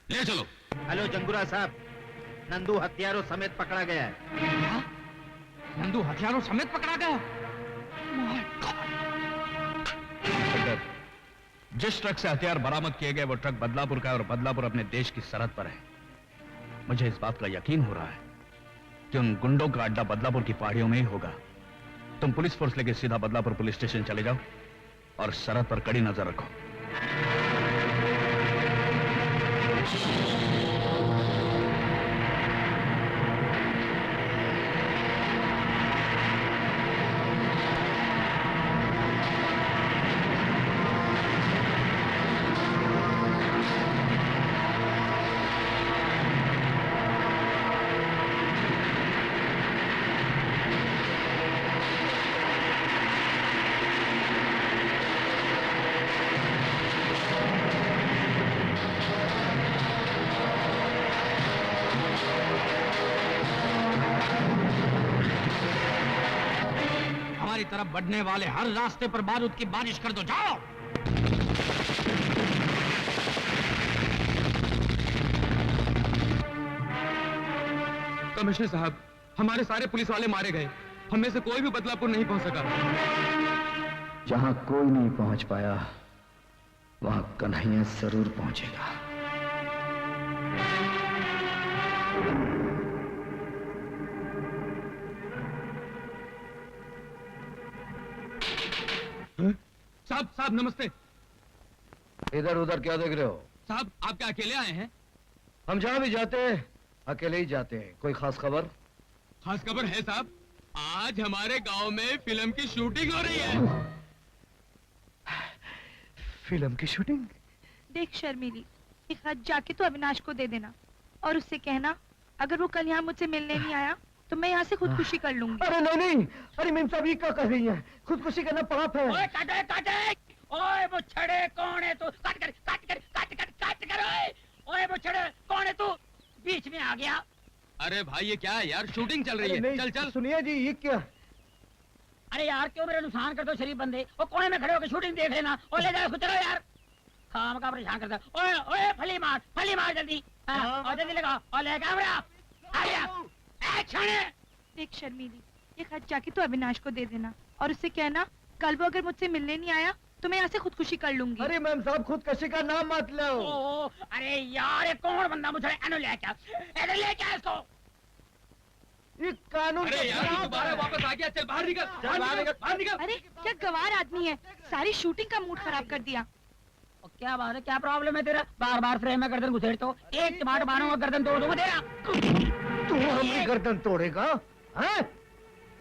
ले चलो। हेलो जंगुरा साहब, नंदू हथियारों समेत पकड़ा गया है। नंदू हथियारों समेत पकड़ा गया? जिस ट्रक से हथियार बरामद किए गए वो ट्रक बदलापुर का है और बदलापुर अपने देश की सरहद पर है। मुझे इस बात का यकीन हो रहा है कि उन गुंडों का अड्डा बदलापुर की पहाड़ियों में ही होगा। तुम पुलिस फोर्स लेके सीधा बदलापुर पुलिस स्टेशन चले जाओ और सरहद पर कड़ी नजर रखो। हमारी तरफ बढ़ने वाले हर रास्ते पर बारूद की बारिश कर दो। जाओ। कमिश्नर साहब, हमारे सारे पुलिस वाले मारे गए। हम में से कोई भी बदलापुर नहीं पहुंच सका। जहां कोई नहीं पहुंच पाया वहां कन्हैया जरूर पहुंचेगा। साहब साहब नमस्ते। इधर उधर क्या देख रहे हो? साहब आप क्या अकेले आए हैं? हम जहां भी जाते हैं अकेले ही जाते हैं। कोई खास खबर? खास खबर है साहब, आज हमारे गांव में फिल्म की शूटिंग हो रही है। फिल्म की शूटिंग? देख शर्मीली, एक हाथ जाके तो अविनाश को दे देना और उससे कहना अगर वो कल यहाँ मुझसे मिलने नहीं आया तो मैं यहाँ से खुदकुशी कर लूंगी। अरे नहीं नहीं, अरे मेम साहब ये क्या कर रही हैं? खुदकुशी करना पाप है। ओए काटे काटे, ओए वो छड़े कौन है तू? काट कर काट कर काट कर काट कर। ओए वो छड़े कौन है तू? बीच में आ गया। अरे भाई ये क्या है यार, शूटिंग चल रही है। चल चल। सुनिए जी, ये क्या? अरे यार क्यों मेरा नुकसान करते हो शरीफ बंदे? वो कोने में खड़े होकर शूटिंग देख लेना। और ले जाओ चलो यार, खाम का परेशान करता। ओए ओए फली मार जल्दी। और जल्दी लगा और ले कैमरा आ गया। एक्शन। देख शर्मीली, एक हाथ जाके तो अविनाश को दे देना और उससे कहना कल वो अगर मुझसे मिलने नहीं आया तो मैं यहाँ से खुदकुशी कर लूंगी। अरे मैम साहब, खुदकुशी का नाम मत लो। अरे यार ये कौन बंदा मुझे ले क्या इसको? ये कानून। अरे यार दोबारा वापस आ गया। चल बाहर निकल, बाहर निकल। अरे क्या गवार आदमी है, सारी शूटिंग का मूड खराब कर दिया। क्या बात है, क्या प्रॉब्लम है तेरा? बार बार फ्रेम में गर्दन घुसेड़ तो एक टमाटर मारूंगा गर्दन तोड़ दूंगा तेरा। तू हमारी गर्दन तोड़ेगा? हैं?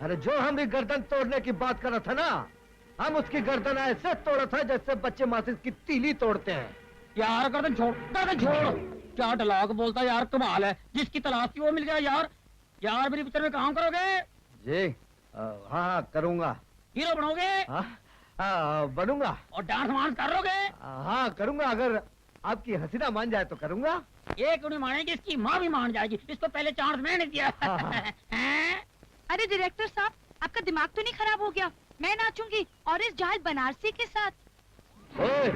अरे जो हमारी गर्दन तोड़ने की बात कर रहा था ना, हम उसकी गर्दन ऐसे तोड़ा था जैसे बच्चे माचिस की तीली तोड़ते हैं। यार गर्दन छोड़, गर्दन छोड़। क्या डलाक बोलता है यार, कमाल है। जिसकी तलाश थी वो मिल गया यार। यार मेरी पिक्चर में काम करोगे? जी हाँ करूंगा। हीरो बनोगे? बनूंगा। और डांस वांस करोगे? हाँ करूंगा, अगर आपकी हसीना मान जाए तो करूंगा। ये क्यों नहीं मानेगी, इसकी माँ भी मान जाएगी। इसको पहले चांस मैंने दिया। अरे डायरेक्टर साहब, आपका दिमाग तो नहीं खराब हो गया? मैं नाचूंगी और इस जाहिल बनारसी के साथ। ओए,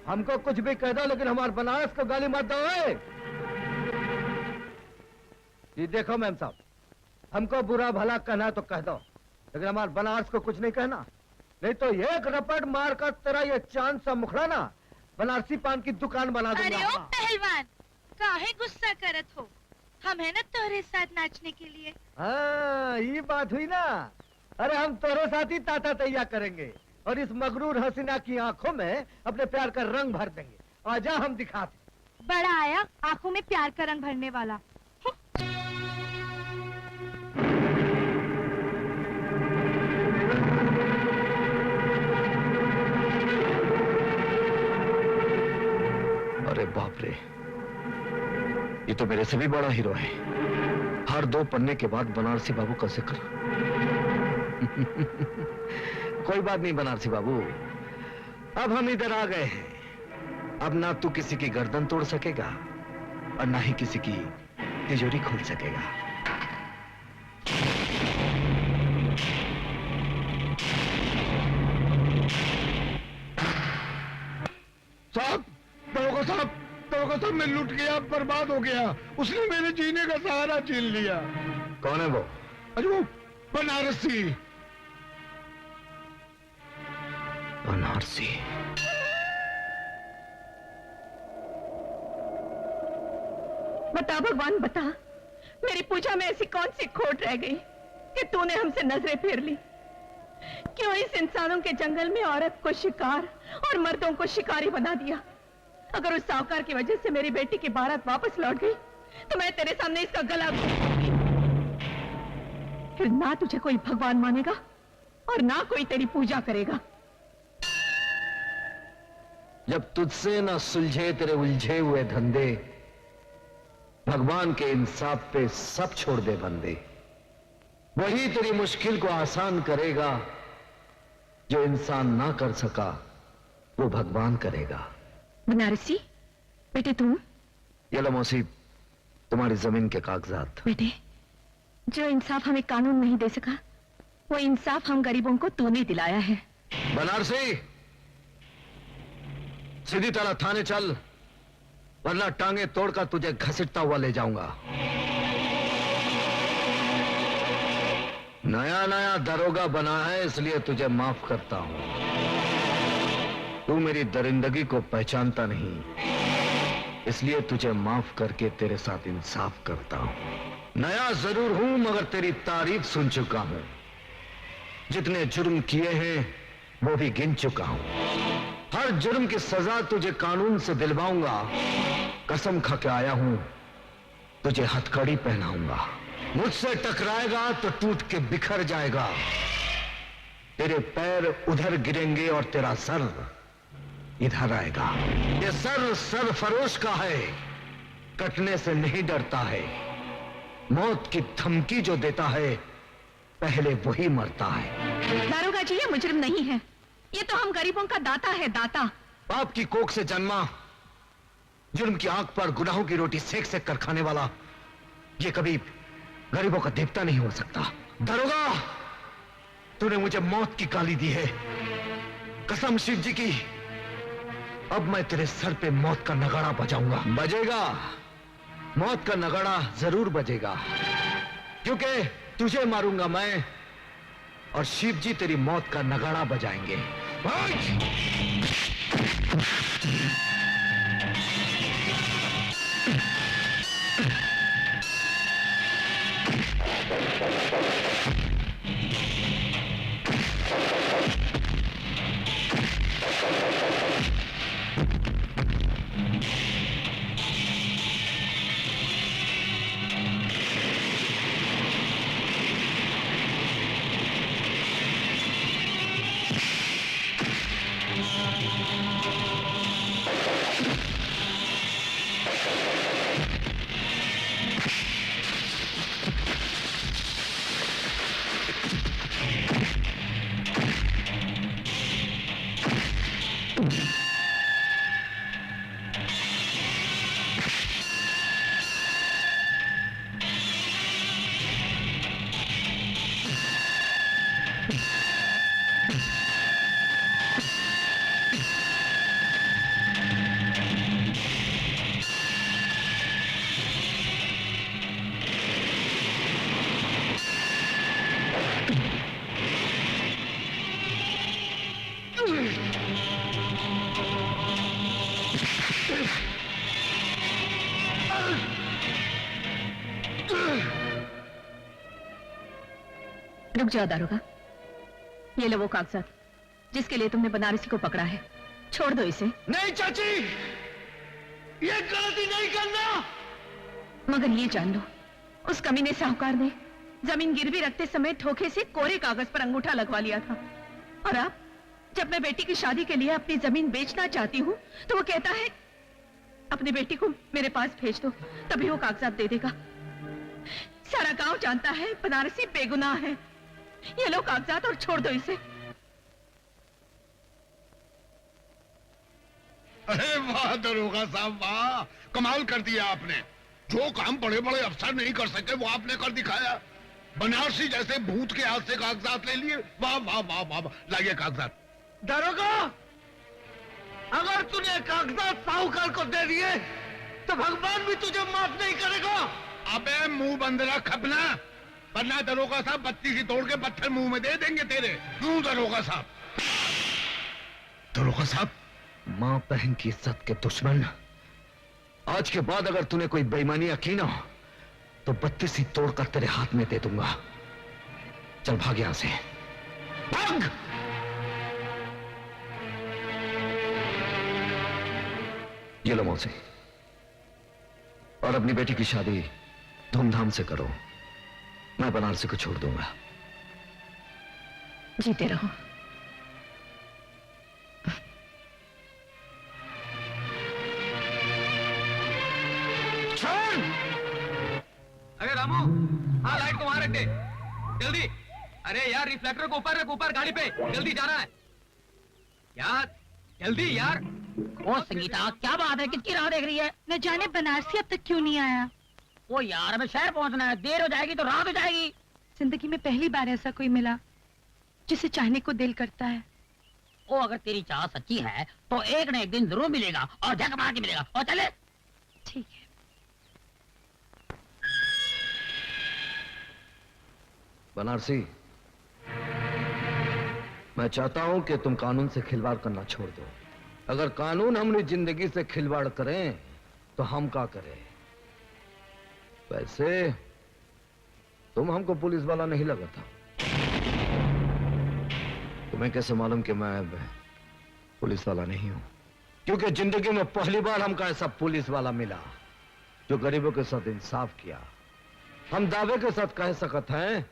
हमको कुछ भी कह दो लेकिन हमारे बनारस को गाली मत दो। ये देखो मैम साहब, हमको बुरा भला कहना तो कह दो लेकिन हमारे बनारस को कुछ नहीं कहना, नहीं तो एक रपट मार कर तेरा ये चांद सा मुखड़ा ना बनारसी पान की दुकान बना दूंगा। अरे ओ पहलवान, काहे गुस्सा करत हो? हम है ना तोरे साथ नाचने के लिए। हाँ ये बात हुई ना। अरे हम तोरे साथ ही ताता तैया करेंगे और इस मगरूर हसीना की आंखों में अपने प्यार का रंग भर देंगे। आजा हम दिखाते। बड़ा आया आंखों में प्यार का रंग भरने वाला। अरे बाप रे, ये तो मेरे से भी बड़ा हीरो है। हर 2 पन्ने के बाद बनारसी बाबू का जिक्र। कोई बात नहीं बनारसी बाबू, अब हम इधर आ गए हैं। अब ना तू किसी की गर्दन तोड़ सकेगा और ना ही किसी की तिजोरी खोल सकेगा। सब में लुट गया, बर्बाद हो गया। उसने मेरे जीने का सहारा छीन लिया। कौन है वो? अरे वो बनारसी। बनारसी? बता भगवान बता, मेरी पूजा में ऐसी कौन सी खोट रह गई कि तूने हमसे नजरें फेर ली? क्यों इस इंसानों के जंगल में औरत को शिकार और मर्दों को शिकारी बना दिया? अगर उस साहूकार की वजह से मेरी बेटी की बारात वापस लौट गई तो मैं तेरे सामने इसका गला घोंटूंगी। फिर ना तुझे कोई भगवान मानेगा और ना कोई तेरी पूजा करेगा। जब तुझसे ना सुलझे तेरे उलझे हुए धंधे, भगवान के इंसाफ पे सब छोड़ दे बंदे। वही तेरी मुश्किल को आसान करेगा। जो इंसान ना कर सका वो भगवान करेगा। बनारसी बेटे, तुम ये लो मौसी, तुम्हारी जमीन के कागजात। बेटे, जो इंसाफ हमें कानून नहीं दे सका वो इंसाफ हम गरीबों को तूने दिलाया है। बनारसी, सीधी तरह थाने चल, वरना टांगे तोड़कर तुझे घसीटता हुआ ले जाऊंगा। नया नया दरोगा बना है इसलिए तुझे माफ करता हूं। तू मेरी दरिंदगी को पहचानता नहीं, इसलिए तुझे माफ करके तेरे साथ इंसाफ करता हूं। नया जरूर हूं मगर तेरी तारीफ सुन चुका हूं। जितने जुर्म किए हैं वो भी गिन चुका हूं। हर जुर्म की सजा तुझे कानून से दिलवाऊंगा। कसम खा के आया हूं, तुझे हथकड़ी पहनाऊंगा। मुझसे टकराएगा तो टूट के बिखर जाएगा। तेरे पैर उधर गिरेंगे और तेरा सर इधर आएगा। ये सर सरफरोश का है, कटने से नहीं डरता है। मौत की धमकी जो देता है पहले वही मरता है। दारोगा जी, ये मुजरिम नहीं है, ये तो हम गरीबों का दाता है, दाता। बाप की कोख से जन्मा, जुर्म की आंख पर गुनाहों की रोटी सेक सेक कर खाने वाला ये कभी गरीबों का देवता नहीं हो सकता। दरोगा, तूने मुझे मौत की गाली दी है। कसम शिव जी की, अब मैं तेरे सर पे मौत का नगाड़ा बजाऊंगा। बजेगा, मौत का नगाड़ा जरूर बजेगा, क्योंकि तुझे मारूंगा मैं और शिव जी तेरी मौत का नगाड़ा बजाएंगे। रुक जाओ दारोगा, ये लो वो कागजात जिसके लिए तुमने बनारसी को पकड़ा है। छोड़ दो इसे। नहीं चाची, ये गलती नहीं करना। मगर ये जान लो, उस कमीने साहूकार ने जमीन गिरवी रखते समय धोखे से कोरे कागज पर अंगूठा लगवा लिया था। और अब जब मैं बेटी की शादी के लिए अपनी जमीन बेचना चाहती हूँ तो वो कहता है अपनी बेटी को मेरे पास भेज दो, तभी वो कागजात दे देगा। सारा गांव जानता है बनारसी बेगुनाह है। ये लो कागजात और छोड़ दो इसे। अरे वाह दरोगा साहब, वाह, कमाल कर दिया आपने। जो काम बड़े बड़े अफसर नहीं कर सके वो आपने कर दिखाया। बनारसी जैसे भूत के हाथ से कागजात ले लिए। वाह वाह वाह वाह, लाइए कागजात। दरोगा, अगर तूने कागजात साहूकार को दे दिए तो भगवान भी तुझे माफ नहीं करेगा। अबे मुंह बंद रख अपना, वरना दरोगा साहब बत्ती सी तोड़ के पत्थर मुंह में दे देंगे तेरे। क्यों दरोगा साहब? दरोगा साहब, मां बहन की इज्जत के दुश्मन, आज के बाद अगर तूने कोई बेईमानी की ना तो बत्ती सी तोड़कर तेरे हाथ में दे दूंगा। चल भाग यहां से, भाग। ये लो मौसी, और अपनी बेटी की शादी धूमधाम से करो। मैं बनारसी को छोड़ दूंगा। जीते रहो। अरे रामू, हाँ लाइट को वहां रख दे, जल्दी। अरे यार रिफ्लेक्टर को ऊपर रख, ऊपर गाड़ी पे, जल्दी जाना है यार, जल्दी यार। ओ संगीता, क्या बात है, किसकी राह देख रही है? न जाने बनारसी अब तक क्यों नहीं आया। ओ यार, हमें शहर पहुंचना है, देर हो जाएगी तो रात हो जाएगी। जिंदगी में पहली बार ऐसा कोई मिला जिसे चाहने को दिल करता है। ओ अगर तेरी चाह सच्ची है तो एक न एक दिन जरूर मिलेगा, और झक मार के मिलेगा। और चले। ठीक है। बनारसी, मैं चाहता हूं कि तुम कानून से खिलवाड़ करना छोड़ दो। अगर कानून हमारी जिंदगी से खिलवाड़ करें तो हम क्या करें? वैसे तुम हमको पुलिस वाला नहीं लगा था। तुम्हें कैसे मालूम कि मैं पुलिस वाला नहीं हूं? क्योंकि जिंदगी में पहली बार हमको ऐसा पुलिस वाला मिला जो गरीबों के साथ इंसाफ किया। हम दावे के साथ कह सकते हैं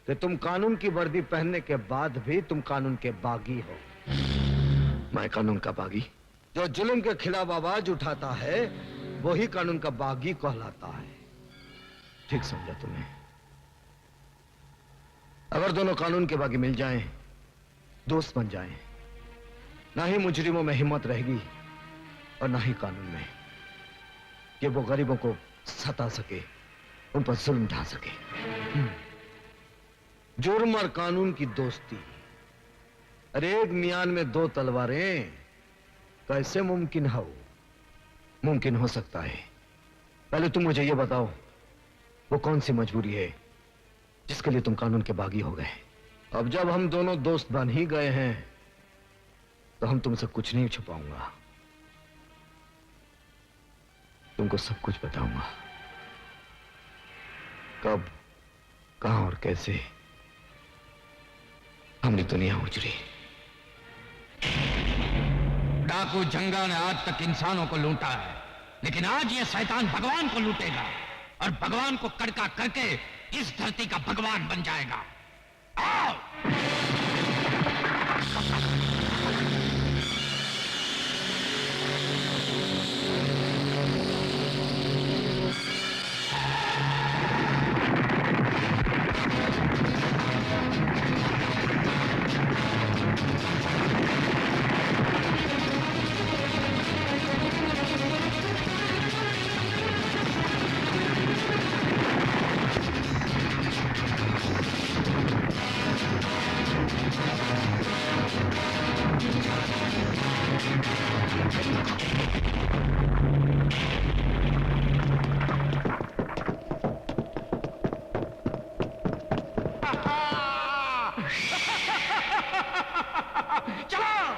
कि तुम कानून की वर्दी पहनने के बाद भी तुम कानून के बागी हो। मैं कानून का बागी? जो जुल्म के खिलाफ आवाज उठाता है वही कानून का बागी कहलाता है। ठीक समझा तुम्हें? अगर दोनों कानून के बागी मिल जाएं, दोस्त बन जाएं, ना ही मुजरिमों में हिम्मत रहेगी और ना ही कानून में कि वो गरीबों को सता सके, उन पर जुल्म ढा सके। जुर्म और कानून की दोस्ती, अरे एक मियान में दो तलवारें कैसे मुमकिन हो? मुमकिन हो सकता है। पहले तुम मुझे ये बताओ, वो कौन सी मजबूरी है जिसके लिए तुम कानून के बागी हो गए? अब जब हम दोनों दोस्त बन ही गए हैं तो हम तुमसे कुछ नहीं छुपाऊंगा, तुमको सब कुछ बताऊंगा। कब, कहां और कैसे हमने दुनिया उजड़ी। डाकू जंगा ने आज तक इंसानों को लूटा है, लेकिन आज ये शैतान भगवान को लूटेगा और भगवान को कड़का करके इस धरती का भगवान बन जाएगा। आओ!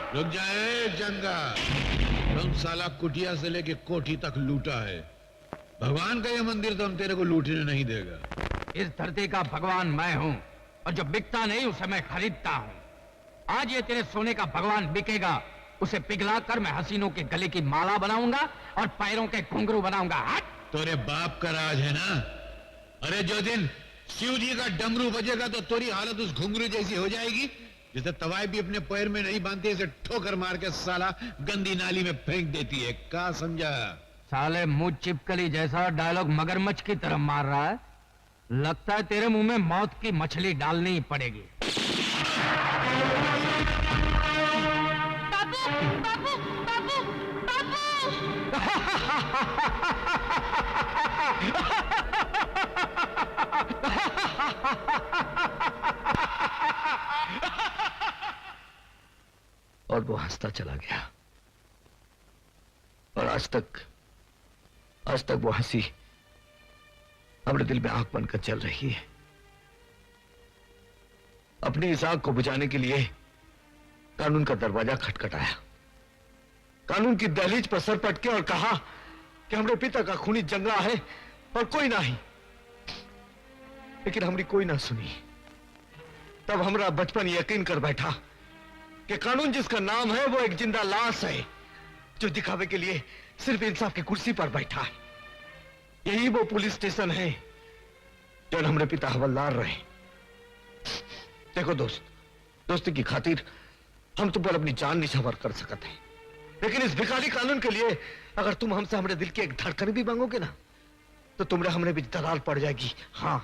रुक जाए जंगा, तुम साला कुटिया से लेके कोठी तक लूटा है। भगवान का ये मंदिर तो हम तेरे को लूटने नहीं देगा। इस धरती का भगवान मैं हूं और जो बिकता नहीं उसे मैं खरीदता हूं। आज ये तेरे सोने का भगवान बिकेगा, उसे पिघलाकर मैं हसीनों के गले की माला बनाऊंगा और पैरों के घुंघरू बनाऊंगा। हट! तोरे बाप का राज है ना? अरे जो दिन शिव जी का डमरू बजेगा तो तेरी हालत उस घुंघरू जैसी हो जाएगी जिसे तवाई भी अपने पैर में नहीं बांधती, इसे ठोकर मार के साला गंदी नाली में फेंक देती है। क्या समझा? साले मुंह चिपकली जैसा डायलॉग मगरमच्छ की तरह मार रहा है। लगता है तेरे मुंह में मौत की मछली डालनी ही पड़ेगी। बाबू, बाबू, बाबू, और वो हंसता चला गया। और आज तक आज तक वो हंसी हमारे दिल में आग बनकर चल रही है। अपनी इस आग को बुझाने के लिए कानून का दरवाजा खटखटाया, कानून की दहलीज पर सर पटके और कहा कि हमारे पिता का खूनी जंगला है और कोई नहीं। लेकिन हमारी कोई ना सुनी। तब हमारा बचपन यकीन कर बैठा कि कानून जिसका नाम है वो एक जिंदा लाश है जो दिखावे के लिए सिर्फ इंसाफ की कुर्सी पर बैठा है। यही वो पुलिस स्टेशन है जो हमारे पिता हवलदार रहे। देखो दोस्त, दोस्ती की खातिर हम तुम पर अपनी जान निछावर कर सकते हैं, लेकिन इस भिखारी कानून के लिए अगर तुम हमसे हमारे दिल की एक धड़कन भी मांगोगे ना तो तुमने हमने बीच दरार पड़ जाएगी। हाँ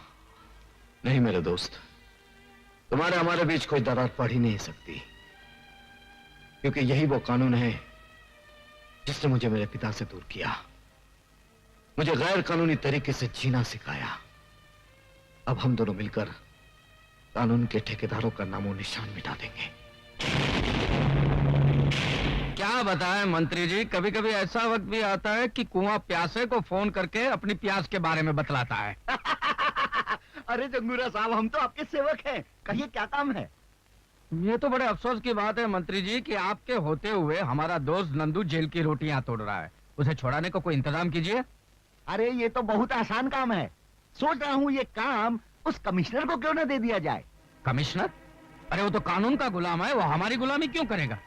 नहीं मेरे दोस्त, तुम्हारे हमारे बीच कोई दरार पड़ ही नहीं सकती, क्योंकि यही वो कानून है जिसने मुझे मेरे पिता से दूर किया, मुझे गैर कानूनी तरीके से जीना सिखाया। अब हम दोनों मिलकर कानून के ठेकेदारों का नामो निशान मिटा देंगे। क्या बताएं मंत्री जी, कभी कभी ऐसा वक्त भी आता है कि कुआं प्यासे को फोन करके अपनी प्यास के बारे में बतलाता है। अरे जंगूरा साहब, हम तो आपके सेवक हैं, कहिए क्या काम है? ये तो बड़े अफसोस की बात है मंत्री जी कि आपके होते हुए हमारा दोस्त नंदू जेल की रोटियां तोड़ रहा है। उसे छुड़ाने का कोई इंतजाम कीजिए। अरे ये तो बहुत आसान काम है। सोच रहा हूँ ये काम उस कमिश्नर को क्यों ना दे दिया जाए। कमिश्नर? अरे वो तो कानून का गुलाम है, वो हमारी गुलामी क्यों करेगा?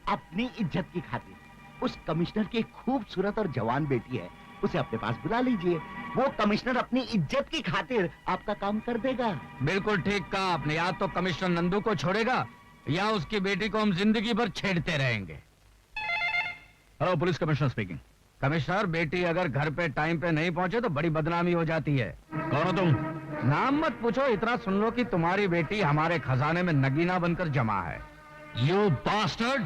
अपनी इज्जत की खातिर उस कमिश्नर की खूबसूरत और जवान बेटी है, उसे अपने पास बुला लीजिए। वो कमिश्नर अपनी इज्जत की खातिर आपका काम कर देगा। बिल्कुल ठीक कहा आपने। या तो कमिश्नर नंदू को छोड़ेगा या उसकी बेटी को हम जिंदगी भर छेड़ते रहेंगे। Hello, police commissioner speaking. Commissioner, बेटी अगर घर पे टाइम पे नहीं पहुंचे तो बड़ी बदनामी हो जाती है। कौन हो तुम? नाम मत पूछो, इतना सुन लो कि तुम्हारी बेटी हमारे खजाने में नगीना बनकर जमा है। You bastard!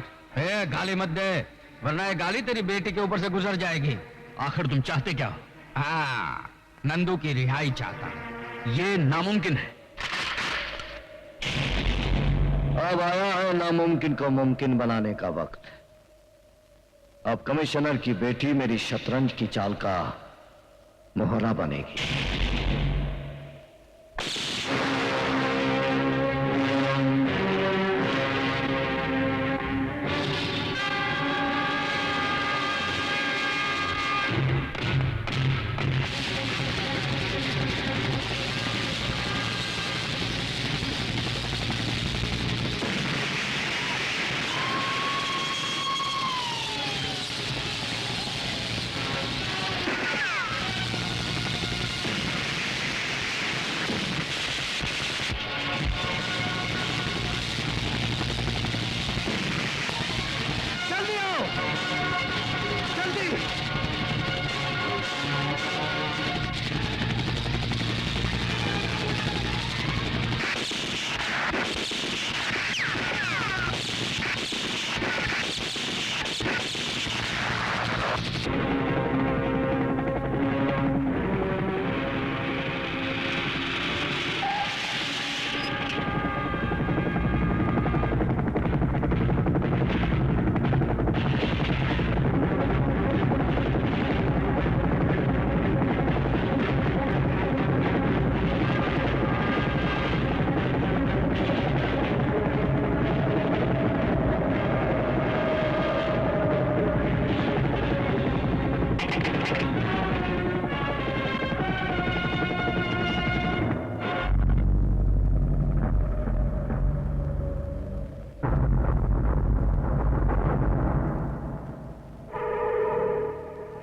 गाली मत दे, वरना ये गाली तेरी बेटी के ऊपर से गुजर जाएगी। आखिर तुम चाहते क्या हो? हाँ, नंदू की रिहाई चाहता है। ये नामुमकिन है। अब आया है नामुमकिन को मुमकिन बनाने का वक्त। अब कमिश्नर की बेटी मेरी शतरंज की चाल का मोहरा बनेगी।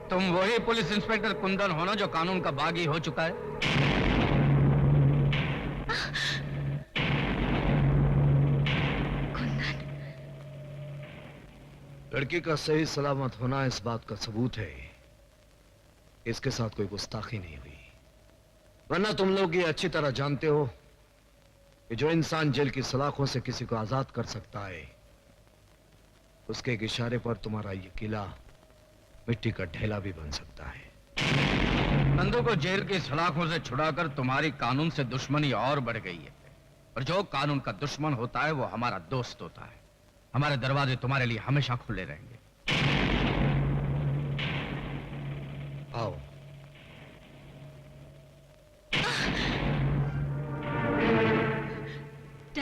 तुम वही पुलिस इंस्पेक्टर कुंदन हो ना जो कानून का बागी हो चुका है? कुंदन। लड़की का सही सलामत होना इस बात का सबूत है इसके साथ कोई गुस्ताखी नहीं हुई। वरना तुम लोग ये अच्छी तरह जानते हो कि जो इंसान जेल की सलाखों से किसी को आजाद कर सकता है उसके एक इशारे पर तुम्हारा ये किला मिट्टी का ढेला भी बन सकता है। नंदू को जेल की सलाखों से छुड़ाकर तुम्हारी कानून से दुश्मनी और बढ़ गई है। और जो कानून का दुश्मन होता है वो हमारा दोस्त होता है। हमारे दरवाजे तुम्हारे लिए हमेशा खुले रहेंगे। आओ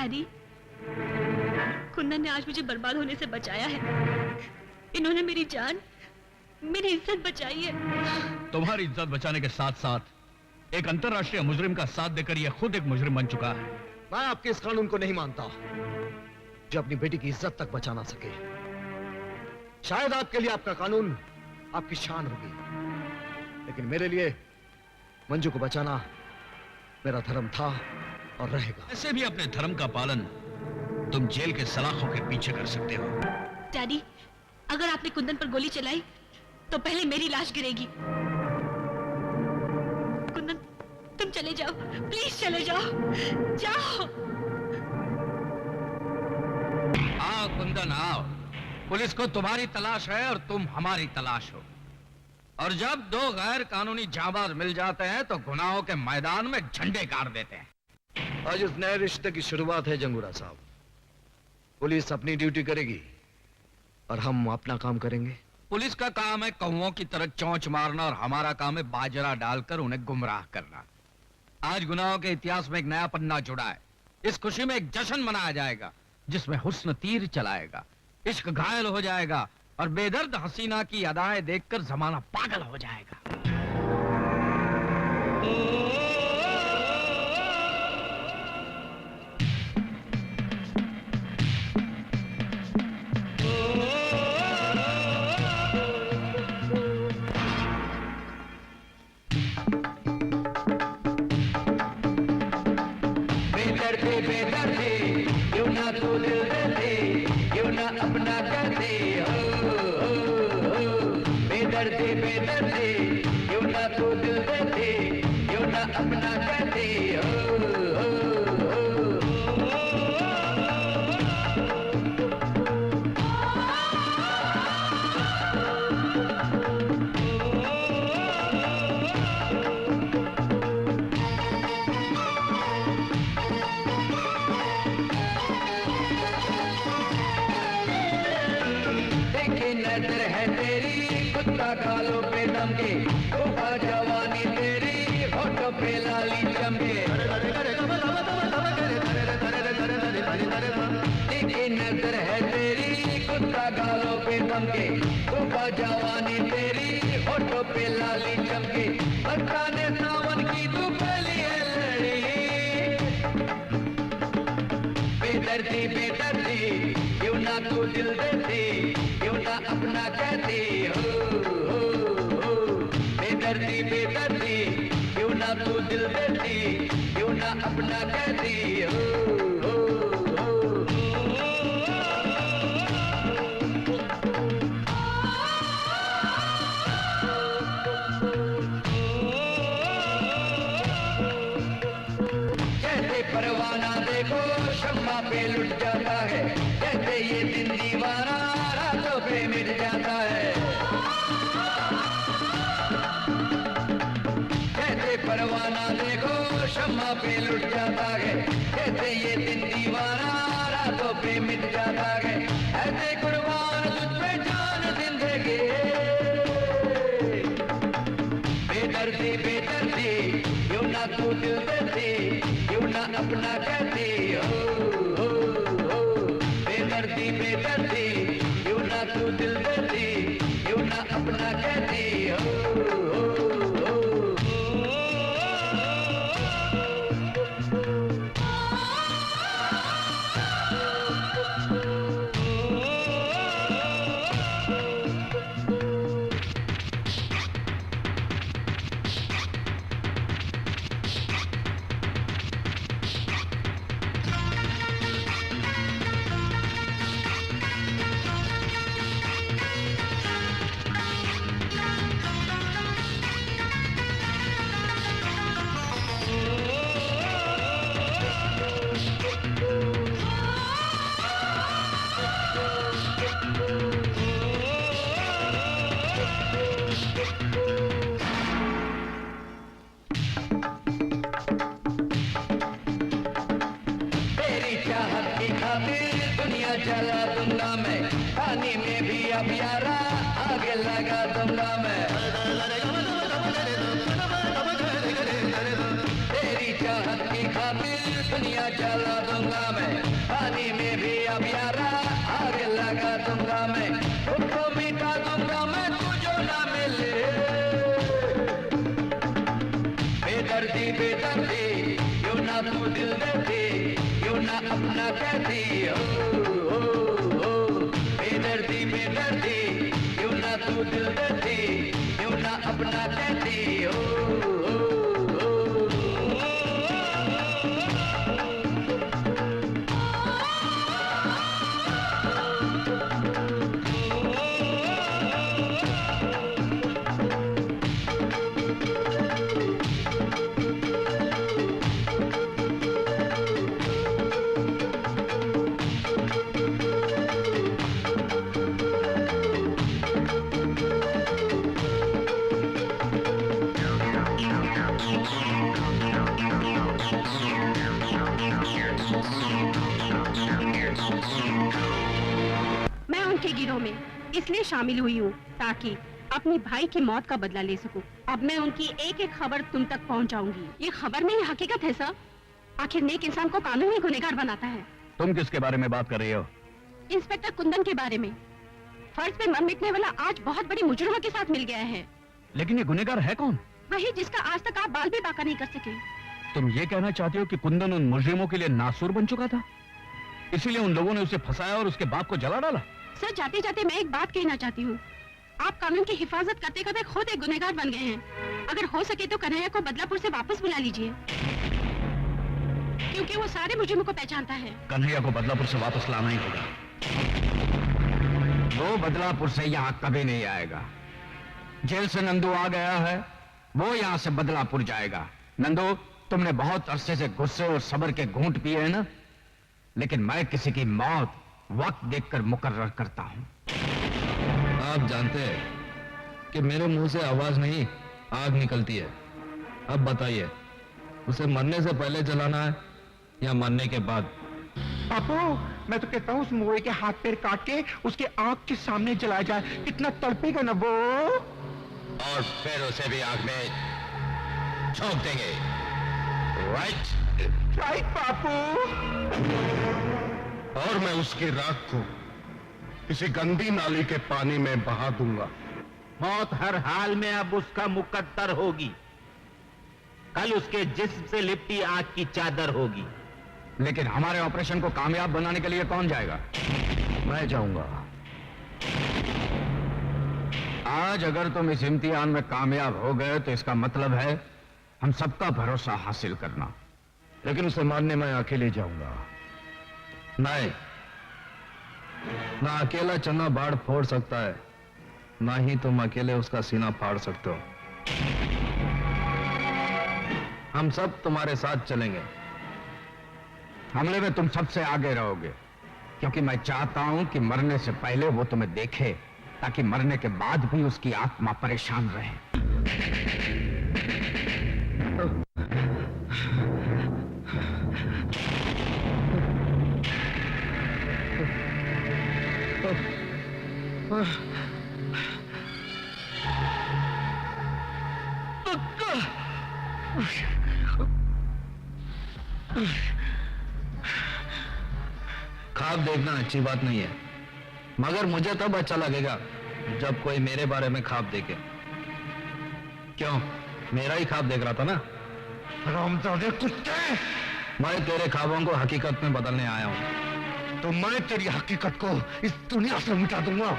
डैडी, कुंदन ने आज मुझे बर्बाद होने से बचाया है। इन्होंने मेरी जान, मेरी इज्जत बचाई है। तुम्हारी इज्जत बचाने के साथ साथ एक अंतर्राष्ट्रीय मुजरिम का साथ देकर यह खुद एक मुजरिम बन चुका है। मैं आपके इस कानून को नहीं मानता जो अपनी बेटी की इज्जत तक बचा ना सके। शायद आपके लिए आपका कानून आपकी शान होगी, लेकिन मेरे लिए मंजू को बचाना मेरा धर्म था और रहेगा। ऐसे भी अपने धर्म का पालन तुम जेल के सलाखों के पीछे कर सकते हो। डैडी, अगर आपने कुंदन पर गोली चलाई तो पहले मेरी लाश गिरेगी। कुंदन, तुम चले जाओ, प्लीज चले जाओ, जाओ। आओ कुंदन आओ, पुलिस को तुम्हारी तलाश है और तुम हमारी तलाश हो। और जब दो गैर कानूनी जाबाज मिल जाते हैं तो गुनाहों के मैदान में झंडे गाड़ देते हैं। आज इस नए रिश्ते की शुरुआत है जंगूरा साहब। पुलिस अपनी ड्यूटी करेगी और हम अपना काम करेंगे। पुलिस का काम है कौवों की तरह चोंच मारना और हमारा काम है बाजरा डालकर उन्हें गुमराह करना। आज गुनाहों के इतिहास में एक नया पन्ना जुड़ा है। इस खुशी में एक जश्न मनाया जाएगा जिसमें हुस्न तीर चलाएगा, इश्क घायल हो जाएगा और बेदर्द हसीना की अदाएं देखकर जमाना पागल हो जाएगा। बेदर्दी बेदर्दी क्यों ना तू दिल दे दे, क्यों ना अपना कर दे, बेदर्दी बेदर्दी क्यों ना तू दिल दे दे, क्यों ना अपना कर दे, नजर है तेरी कुत्ता गालों पे दमके, तोहफा जवानी तेरी होठों पे लाली चमके, देखी नजर है तेरी कुत्ता गालों पे दमके, तोहफा जवानी तेरी होठों पे लाली चमके, बरसाने सावन की तू पहली है लड़ी, बेदर्दी बेदर्दी क्यों ना तू दिल देती, क्यों ना अपना कहती, बेदर्दी बेदर्दी क्यों ना तू दिल देती, क्यों ना अपना कहती, जैसे परवाना देखो शम्मा पे लुट जाता है, जैसे ये दिन दीवाना रातों पे मिट जाता है, जैसे परवाना देखो शम्मा पे लुट जाता है, जैसे ये दिन दीवाना रातों पे मिट जाता है, ऐसे कुर्बान तुझ पे जान जिंदगी, बेदर्दी बेदर्दी क्यों ना तू दिल देती, क्यों ना अपना कहती, बेदर्दी बेदर्दी क्यों ना तू दिल देती, क्यों ना अपना कहती, बेदर्दी बेदर्दी क्यों ना तू दिल दर्दी क्यों ना अपना कहती ओ बेदर्दी बेदर्दी क्यों ना तू दिल दर्दी क्यों ना अपना कहती इसलिए शामिल हुई हूँ ताकि अपनी भाई की मौत का बदला ले सकूं। अब मैं उनकी एक एक खबर तुम तक पहुँचाऊंगी। ये खबर नहीं हकीकत है सर। आखिर नेक इंसान को कानून ही गुनहगार बनाता है। तुम किसके बारे में बात कर रही हो? इंस्पेक्टर कुंदन के बारे में। फर्ज पे मर मिटने वाला आज बहुत बड़ी मुजरिमों के साथ मिल गया है। लेकिन ये गुनहगार है कौन? वही जिसका आज तक आप बाल भी बाका नहीं कर सके। तुम ये कहना चाहती हो कि कुंदन उन मुजरिमों के लिए नासूर बन चुका था, इसीलिए उन लोगों ने उसे फंसाया और उसके बाप को जला डाला? सर, जाते जाते मैं एक बात कहना चाहती हूँ। आप कानून की हिफाजत करते करते खुद एक गुनहगार बन गए हैं। अगर हो सके तो कन्हैया को बदलापुर से वापस बुला लीजिए, क्योंकि वो सारे मुजरिमों को पहचानता है। कन्हैया को बदलापुर से वापस लाना ही होगा। वो बदलापुर से यहाँ कभी नहीं आएगा। जेल से नंदू आ गया है, वो यहाँ से बदलापुर जाएगा। नंदू, तुमने बहुत अरसे से गुस्से और सब्र के घूंट पिए हैं ना, लेकिन मैं किसी की मौत वक्त देखकर मुकर्रर करता हूं। आप जानते हैं कि मेरे मुंह से आवाज नहीं आग निकलती है। अब बताइए, उसे मरने से पहले जलाना है या मरने के बाद? पापू, मैं तो कहता हूँ उस मुए के हाथ पैर काट के उसके आंख के सामने जलाया जाए। कितना तड़पेगा ना वो। और फिर उसे भी आग में झोंक देंगे। Right right Papu. और मैं उसकी राख को किसी गंदी नाली के पानी में बहा दूंगा। मौत हर हाल में अब उसका मुकद्दर होगी। कल उसके जिस्म से लिपटी आग की चादर होगी। लेकिन हमारे ऑपरेशन को कामयाब बनाने के लिए कौन जाएगा? मैं जाऊंगा। आज अगर तुम इस इम्तिहान में कामयाब हो गए तो इसका मतलब है हम सबका भरोसा हासिल करना। लेकिन उसे मारने मैं अकेले जाऊंगा। नहीं, ना अकेला चना बाढ़ फोड़ सकता है, ना ही तुम अकेले उसका सीना फाड़ सकते हो। हम सब तुम्हारे साथ चलेंगे। हमले में तुम सबसे आगे रहोगे, क्योंकि मैं चाहता हूं कि मरने से पहले वो तुम्हें देखे, ताकि मरने के बाद भी उसकी आत्मा परेशान रहे। ख्वाब देखना अच्छी बात नहीं है, मगर मुझे तब अच्छा लगेगा जब कोई मेरे बारे में ख्वाब देखे। क्यों, मेरा ही ख्वाब देख रहा था ना? हरामजादे कुत्ते! मैं तेरे ख्वाबों को हकीकत में बदलने आया हूं। तो मैं तेरी हकीकत को इस दुनिया से मिटा दूंगा।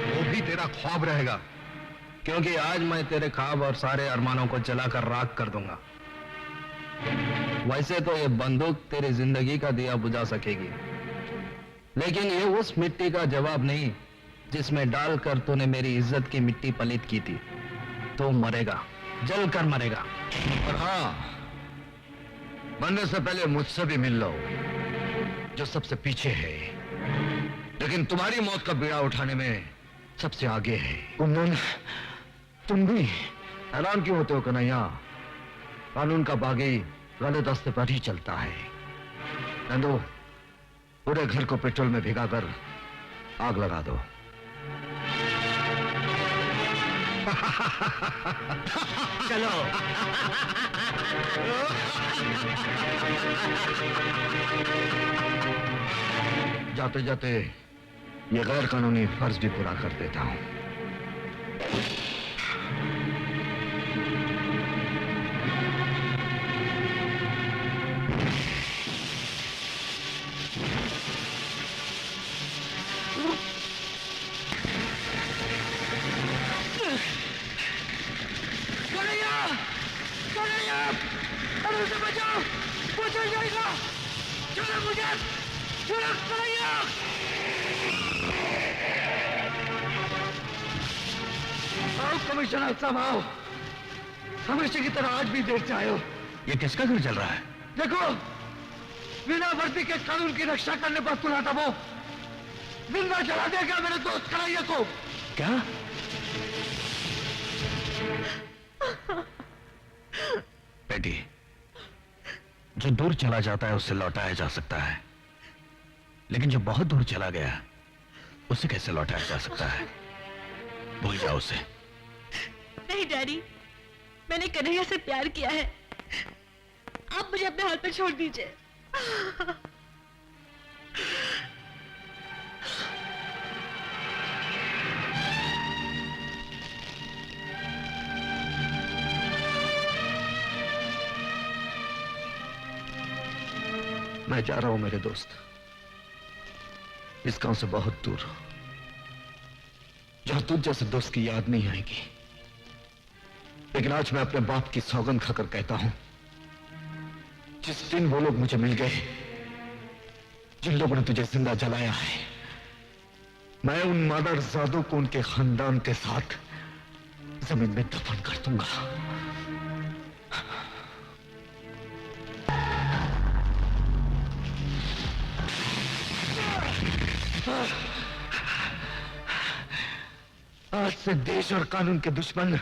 वो भी तेरा ख्वाब रहेगा, क्योंकि आज मैं तेरे ख्वाब और सारे अरमानों को जलाकर राख कर दूंगा। वैसे तो ये बंदूक तेरी जिंदगी का दिया बुझा सकेगी, लेकिन ये उस मिट्टी का जवाब नहीं जिसमें डालकर तूने मेरी इज्जत की मिट्टी पलीत की थी। तो मरेगा, जल कर मरेगा। और हाँ, मरने से पहले मुझसे भी मिल लो, जो सबसे पीछे है, लेकिन तुम्हारी मौत का बीड़ा उठाने में सबसे आगे है। कुंदन, तुम भी हैरान क्यों होते हो कन्हैया? कानून का बागी गलत रास्ते पर ही चलता है। नंदू, पूरे घर को पेट्रोल में भिगाकर आग लगा दो। चलो। जाते जाते ये गैर कानूनी फर्ज भी पूरा कर देता हूं। मिल जाएगा। चलो मुझे चलो कन्हैया। आओ कमिश्नर साहब आओ, हमेशा की तरह आज भी देर से आए हो। ये किसका घर चल रहा है? देखो, बिना वर्दी के कानून की रक्षा करने पर तुला था वो जिंदा जला देगा मेरे दोस्त कन्हैया को। क्या? बेटी, जो दूर चला जाता है उससे लौटाया जा सकता है, लेकिन जो बहुत दूर चला गया उसे कैसे लौटाया जा सकता है? भूल जाओ उसे। नहीं डैडी, मैंने कन्हैया से प्यार किया है, आप मुझे अपने हाथ पे छोड़ दीजिए। मैं जा रहा हूं मेरे दोस्त, इस गांव से बहुत दूर, जहां तुझ जैसे दोस्त की याद नहीं आएगी। लेकिन आज मैं अपने बाप की सौगंध खाकर कहता हूं, जिस दिन वो लोग मुझे मिल गए जिन लोगों ने तुझे जिंदा जलाया है, मैं उन मादरजादों को उनके खानदान के साथ जमीन में दफन कर दूंगा। आज से देश और कानून के दुश्मन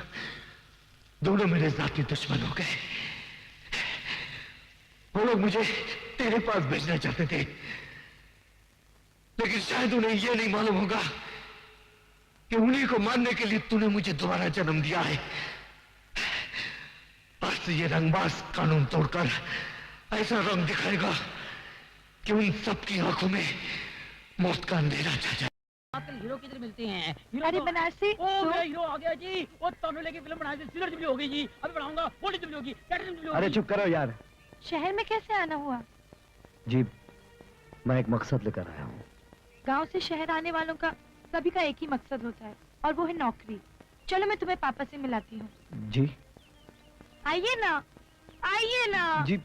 दोनों मेरे जाती दुश्मन हो गए। वो लोग मुझे तेरे पास भेजना चाहते थे, लेकिन शायद उन्हें यह नहीं मालूम होगा कि उन्हीं को मारने के लिए तूने मुझे दोबारा जन्म दिया है। आज से ये रंगबाज कानून तोड़कर ऐसा रंग दिखाएगा कि उन सबकी आंखों में मौत का अंधेरा छा जाए। आजकल हीरो किधर मिलते हैं? अरे बनारसी, मेरा हीरो आ गया जी। वो तनु लेके फिल्म बनाई थी, सिल्वर जुबली हो गई जी। अभी बनाऊंगा, गोल्डन जुबली होगी, प्लैटिनम जुबली होगी। अरे चुप करो यार। शहर में कैसे आना हुआ? जी, मैं एक मकसद लेकर आया हूँ। गांव से शहर आने वालों का सभी का एक ही मकसद होता है, और वो है नौकरी। चलो मैं तुम्हें पापा से मिलाती हूँ। जी आइए ना, आइए ना। जी।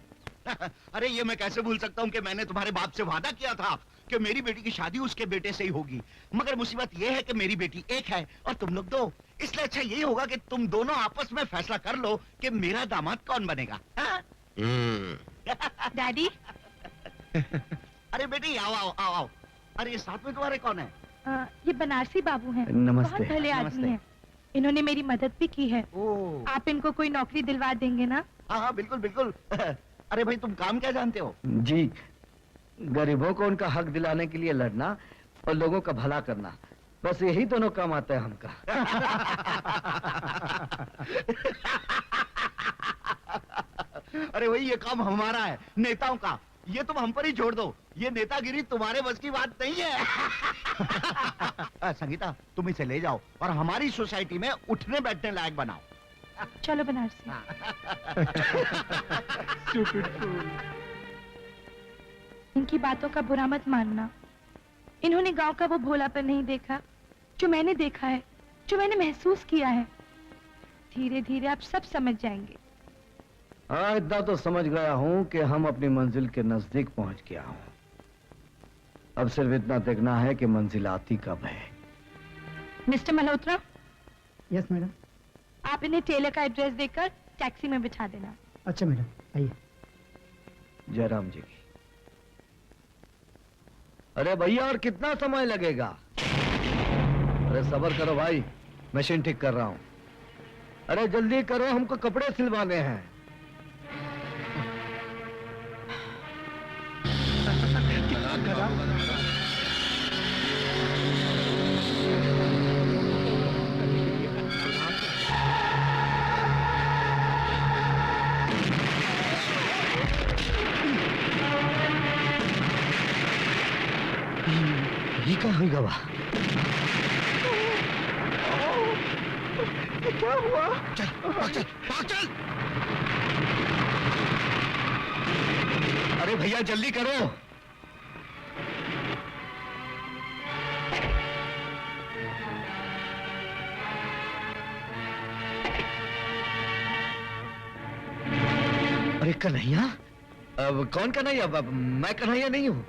अरे ये मैं कैसे भूल सकता हूँ कि मैंने तुम्हारे बाप से वादा किया था कि मेरी बेटी की शादी उसके बेटे से ही होगी। मगर मुसीबत ये है कि मेरी बेटी एक है और तुम लोग दो, इसलिए अच्छा यही होगा कि तुम दोनों आपस में फैसला कर लो कि मेरा दामाद कौन बनेगा। डैडी। अरे बेटी आओ आओ आओ आओ। अरे ये साथ में तुम्हारे कौन है? ये बनारसी बाबू हैं। नमस्ते। बहुत भले आदमी हैं। इन्होंने मेरी मदद भी की है। आप इनको कोई नौकरी दिलवा देंगे ना? हाँ हाँ बिल्कुल बिल्कुल। अरे भाई तुम काम क्या जानते हो? जी, गरीबों को उनका हक दिलाने के लिए लड़ना और लोगों का भला करना, बस यही दोनों काम आता है हमका। अरे भाई ये काम हमारा है, नेताओं का। ये तुम हम पर ही छोड़ दो, ये नेतागिरी तुम्हारे बस की बात नहीं है। संगीता तुम इसे ले जाओ और हमारी सोसाइटी में उठने बैठने लायक बनाओ। चलो बनारसी। इनकी बातों का बुरा मत मानना। इन्होंने गांव का वो भोलापन नहीं देखा जो मैंने देखा है, जो मैंने महसूस किया है। धीरे धीरे आप सब समझ जाएंगे। हाँ, इतना तो समझ गया हूँ कि हम अपनी मंजिल के नजदीक पहुंच गया हूँ। अब सिर्फ इतना देखना है कि मंजिल आती कब है। मिस्टर मल्होत्रा। Yes madam. आप इन्हें टेलर का एड्रेस देकर टैक्सी में बिठा देना। अच्छा मैडम, आइए। जयराम जी की। अरे भैया और कितना समय लगेगा? अरे सब्र करो भाई, मशीन ठीक कर रहा हूं। अरे जल्दी करो, हमको कपड़े सिलवाने हैं। ये क्या हुई गवा? क्या हुआ? चल, भाग चल, भाग चल। अरे भैया जल्दी करो। अरे कन्हैया, अब कौन कन्हैया? अब मैं कन्हैया नहीं हूं।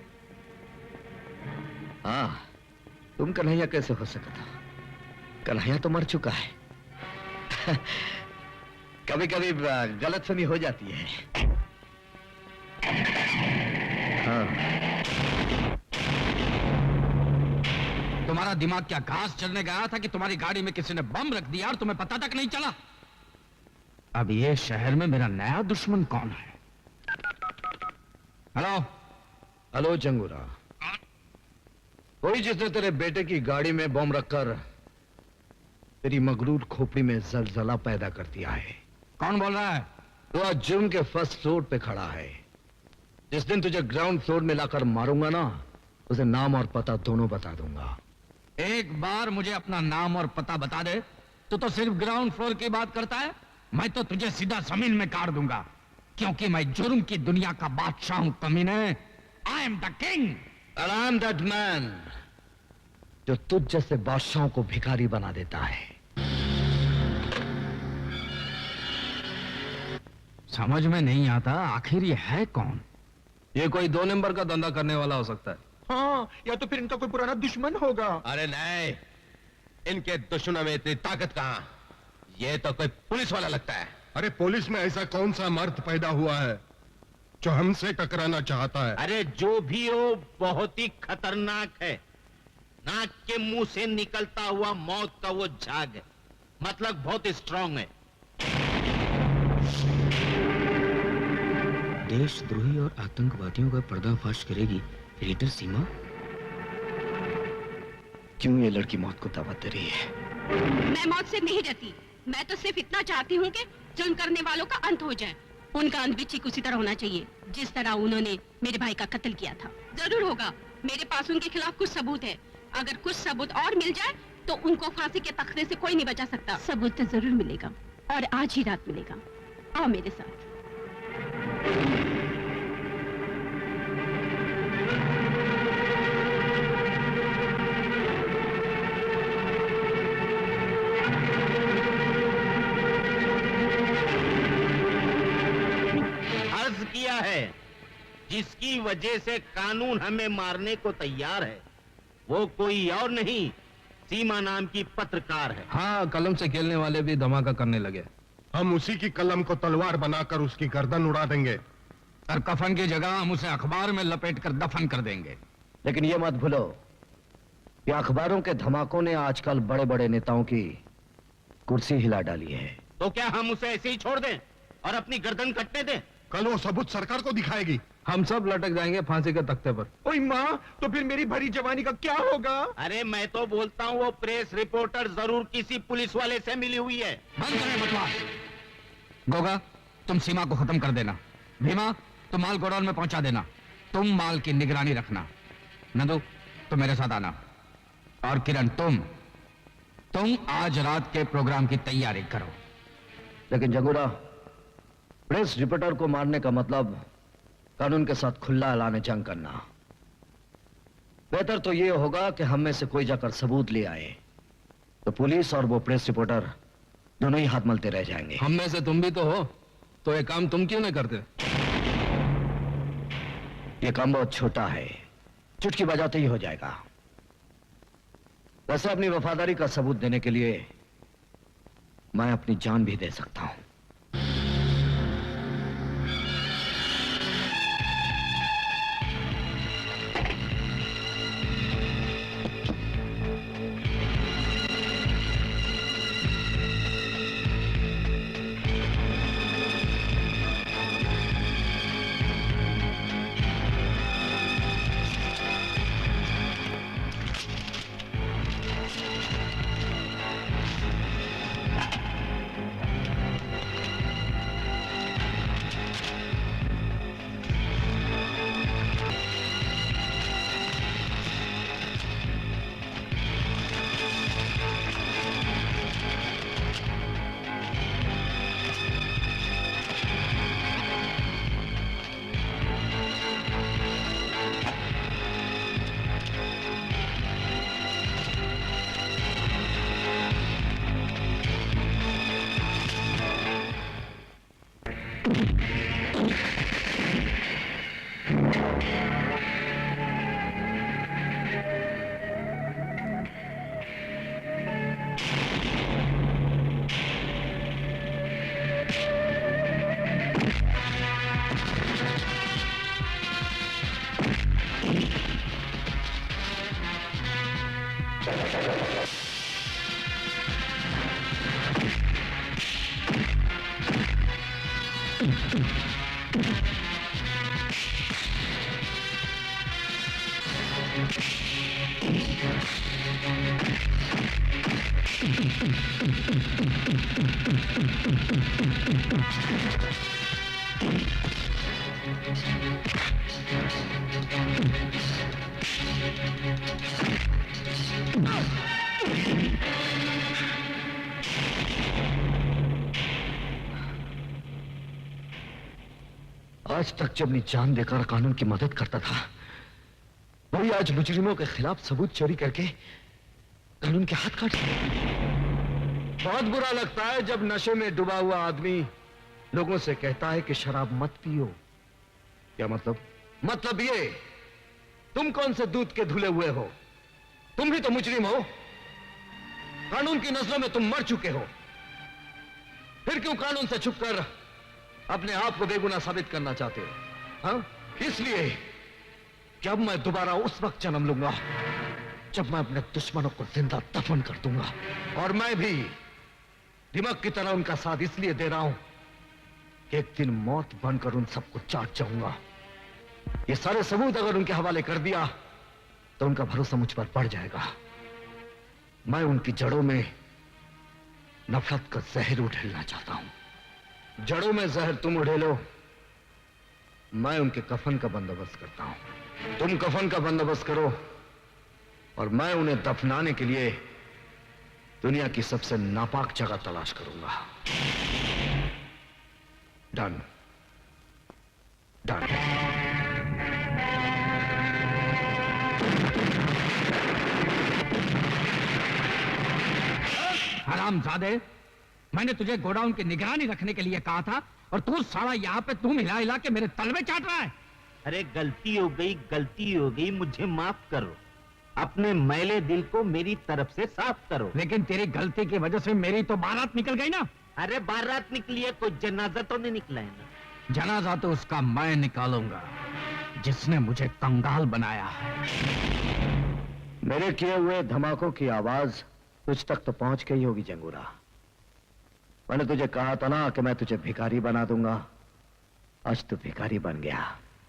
हाँ, तुम कन्हैया कैसे हो सका था? कन्हैया तो मर चुका है। कभी कभी गलतफहमी हो जाती है। हाँ। तुम्हारा दिमाग क्या घास चढ़ने गया था कि तुम्हारी गाड़ी में किसी ने बम रख दिया और तुम्हें पता तक नहीं चला? अब ये शहर में मेरा नया दुश्मन कौन है? हेलो? हेलो जंगूरा, कोई जिसने तेरे बेटे की गाड़ी में बम रखकर तेरी मगरूर खोपड़ी में जलजला पैदा कर दिया है। कौन बोल रहा है? तो आज जिम के फर्स्ट फ्लोर पे खड़ा है। जिस दिन तुझे ग्राउंड फ्लोर में लाकर मारूंगा ना, उसे नाम और पता दोनों बता दूंगा। एक बार मुझे अपना नाम और पता बता दे तो सिर्फ ग्राउंड फ्लोर की बात करता है। मैं तो तुझे सीधा जमीन में काट दूंगा, क्योंकि मैं जुर्म की दुनिया का बादशाह हूं कमीने। I am the king. I am that man जो तुझ जैसे बादशाहों को भिखारी बना देता है। समझ में नहीं आता आखिर ये है कौन? ये कोई 2 नंबर का धंधा करने वाला हो सकता है। हाँ, या तो फिर इनका कोई पुराना दुश्मन होगा। अरे नहीं, इनके दुश्मनों में इतनी ताकत कहां? ये तो कोई पुलिस वाला लगता है। अरे पुलिस में ऐसा कौन सा मर्द पैदा हुआ है जो हमसे टकराना चाहता है? अरे जो भी हो, बहुत ही खतरनाक है। नाक के मुंह से निकलता हुआ मौत का वो झाग है, मतलब बहुत स्ट्रांग है। देशद्रोही और आतंकवादियों का पर्दाफाश करेगी रीडर सीमा। क्यों ये लड़की मौत को दावत दे रही है? मैं मौत से नहीं डरती। मैं तो सिर्फ इतना चाहती हूँ कि जुर्म करने वालों का अंत हो जाए। उनका अंत भी ठीक उसी तरह होना चाहिए जिस तरह उन्होंने मेरे भाई का कत्ल किया था। जरूर होगा। मेरे पास उनके खिलाफ कुछ सबूत है। अगर कुछ सबूत और मिल जाए तो उनको फांसी के तख्ते से कोई नहीं बचा सकता। सबूत तो जरूर मिलेगा, और आज ही रात मिलेगा। आओ मेरे साथ। अर्ज किया है, जिसकी वजह से कानून हमें मारने को तैयार है, वो कोई और नहीं, सीमा नाम की पत्रकार है। हाँ, कलम से खेलने वाले भी धमाका करने लगे। हम उसी की कलम को तलवार बनाकर उसकी गर्दन उड़ा देंगे, और कफन की जगह हम उसे अखबार में लपेट कर दफन कर देंगे। लेकिन ये मत भूलो कि अखबारों के धमाकों ने आजकल बड़े बड़े नेताओं की कुर्सी हिला डाली है। तो क्या हम उसे ऐसे ही छोड़ दें और अपनी गर्दन कटने दें? कल वो सबूत सरकार को दिखाएगी। हम सब लटक जाएंगे फांसी के तख्ते पर। ओए माँ, तो फिर मेरी भरी जवानी का क्या होगा? अरे मैं तो बोलता हूँ वो प्रेस रिपोर्टर जरूर किसी पुलिस वाले से मिली हुई है। बंद करें बकवास। गोगा, तुम सीमा को खत्म कर देना। भीमा, तुम माल गोडाउन में पहुंचा देना। तुम माल की निगरानी रखना। नंदू, तुम मेरे साथ आना। और किरण, तुम आज रात के प्रोग्राम की तैयारी करो। लेकिन जगूरा, प्रेस रिपोर्टर को मारने का मतलब कानून के साथ खुला ऐलान जंग करना। बेहतर तो यह होगा कि हम में से कोई जाकर सबूत ले आए, तो पुलिस और वो प्रेस रिपोर्टर दोनों ही हाथ मलते रह जाएंगे। हम में से तुम भी तो हो, तो ये काम तुम क्यों नहीं करते? ये काम बहुत छोटा है, चुटकी बजाते ही हो जाएगा। वैसे अपनी वफादारी का सबूत देने के लिए मैं अपनी जान भी दे सकता हूं। आज तक जब अपनी जान देकर कानून की मदद करता था, वही आज मुजरिमों के खिलाफ सबूत चोरी करके कानून के हाथ काट बहुत बुरा लगता है जब नशे में डूबा हुआ आदमी लोगों से कहता है कि शराब मत पियो। क्या मतलब? मतलब ये, तुम कौन से दूध के धुले हुए हो? तुम भी तो मुजरिम हो। कानून की नजरों में तुम मर चुके हो। फिर क्यों कानून से छुपकर अपने आप को बेगुनाह साबित करना चाहते हो? हाँ? इसलिए कि अब मैं दोबारा उस वक्त जन्म लूंगा जब मैं अपने दुश्मनों को जिंदा दफन कर दूंगा। और मैं भी दिमाग की तरह उनका साथ इसलिए दे रहा हूं कि एक दिन मौत बनकर उन सबको चाट जाऊंगा। ये सारे सबूत अगर उनके हवाले कर दिया तो उनका भरोसा मुझ पर बढ़ जाएगा। मैं उनकी जड़ों में नफरत का जहर उड़ेलना चाहता हूं। जड़ों में जहर तुम उड़ेलो, मैं उनके कफन का बंदोबस्त करता हूं। तुम कफन का बंदोबस्त करो और मैं उन्हें दफनाने के लिए दुनिया की सबसे नापाक जगह तलाश करूंगा। Done done. हरामजादे, मैंने तुझे गोडाउन की निगरानी रखने के लिए कहा था और तू साला यहाँ पे तुम हिला हिला के मेरे तलवे चाट रहा है। अरे गलती हो गई, मुझे माफ करो। अपने मैले दिल को मेरी तरफ से साफ करो। लेकिन तेरी गलती की वजह से मेरी तो बारात निकल गई ना। अरे बारात निकली है, कोई जनाजा तो नहीं निकला है ना। जनाजा तो उसका मैं निकालूंगा जिसने मुझे कंगाल बनाया है। मेरे किए हुए धमाकों की आवाज तुझ तक तो पहुंच गई होगी जंगूरा। मैंने तुझे कहा था ना कि मैं तुझे भिखारी बना दूंगा। आज तू भिखारी बन गया।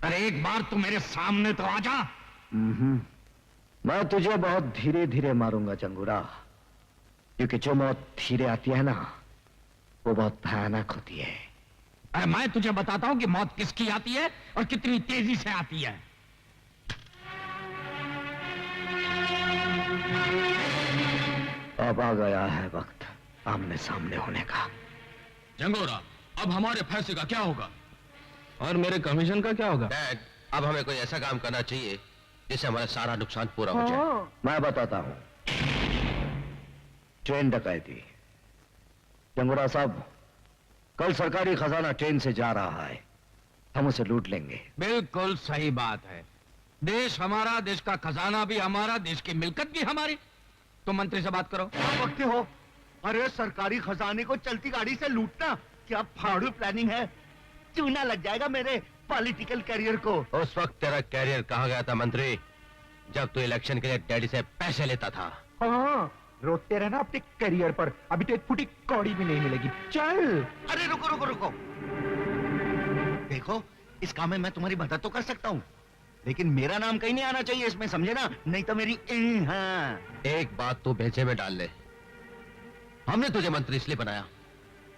अरे एक बार तू मेरे सामने तो आ जा। मैं तुझे बहुत धीरे धीरे मारूंगा जंगूरा, क्योंकि जो मौत धीरे आती है ना वो बहुत भयानक होती है। अरे मैं तुझे बताता हूं कि मौत किसकी आती है और कितनी तेजी से आती है। अब आ गया है वक्त आमने सामने होने का। जंगोरा, अब हमारे फैसले का क्या होगा? और मेरे कमीशन का क्या होगा? डैड, अब हमें कोई ऐसा काम करना चाहिए जिससे हमारा सारा नुकसान पूरा हो जाए। मैं बताता हूं। ट्रेन डकैती। जंगोरा साहब, कल सरकारी खजाना ट्रेन से जा रहा है, हम उसे लूट लेंगे। बिल्कुल सही बात है। देश हमारा, देश का खजाना भी हमारा, देश की मिल्कत भी हमारी। तो मंत्री से बात करो। वक्त हो। अरे सरकारी खजाने को चलती गाड़ी से लूटना क्या फाड़ू प्लानिंग है? चूना लग जाएगा मेरे पॉलिटिकल करियर को। उस वक्त तेरा कैरियर कहाँ गया था मंत्री, जब तू इलेक्शन के लिए डैडी से पैसे लेता था। हाँ, रोते रहना अपने करियर पर, अभी तो एक फुटी कौड़ी भी नहीं मिलेगी। चल। अरे रुको रुको रुको, देखो इस काम में मैं तुम्हारी मदद तो कर सकता हूँ, लेकिन मेरा नाम कहीं नहीं आना चाहिए इसमें, समझे ना? नहीं तो मेरी हाँ। एक बात तू भेजे में डाल ले, हमने तुझे मंत्री इसलिए बनाया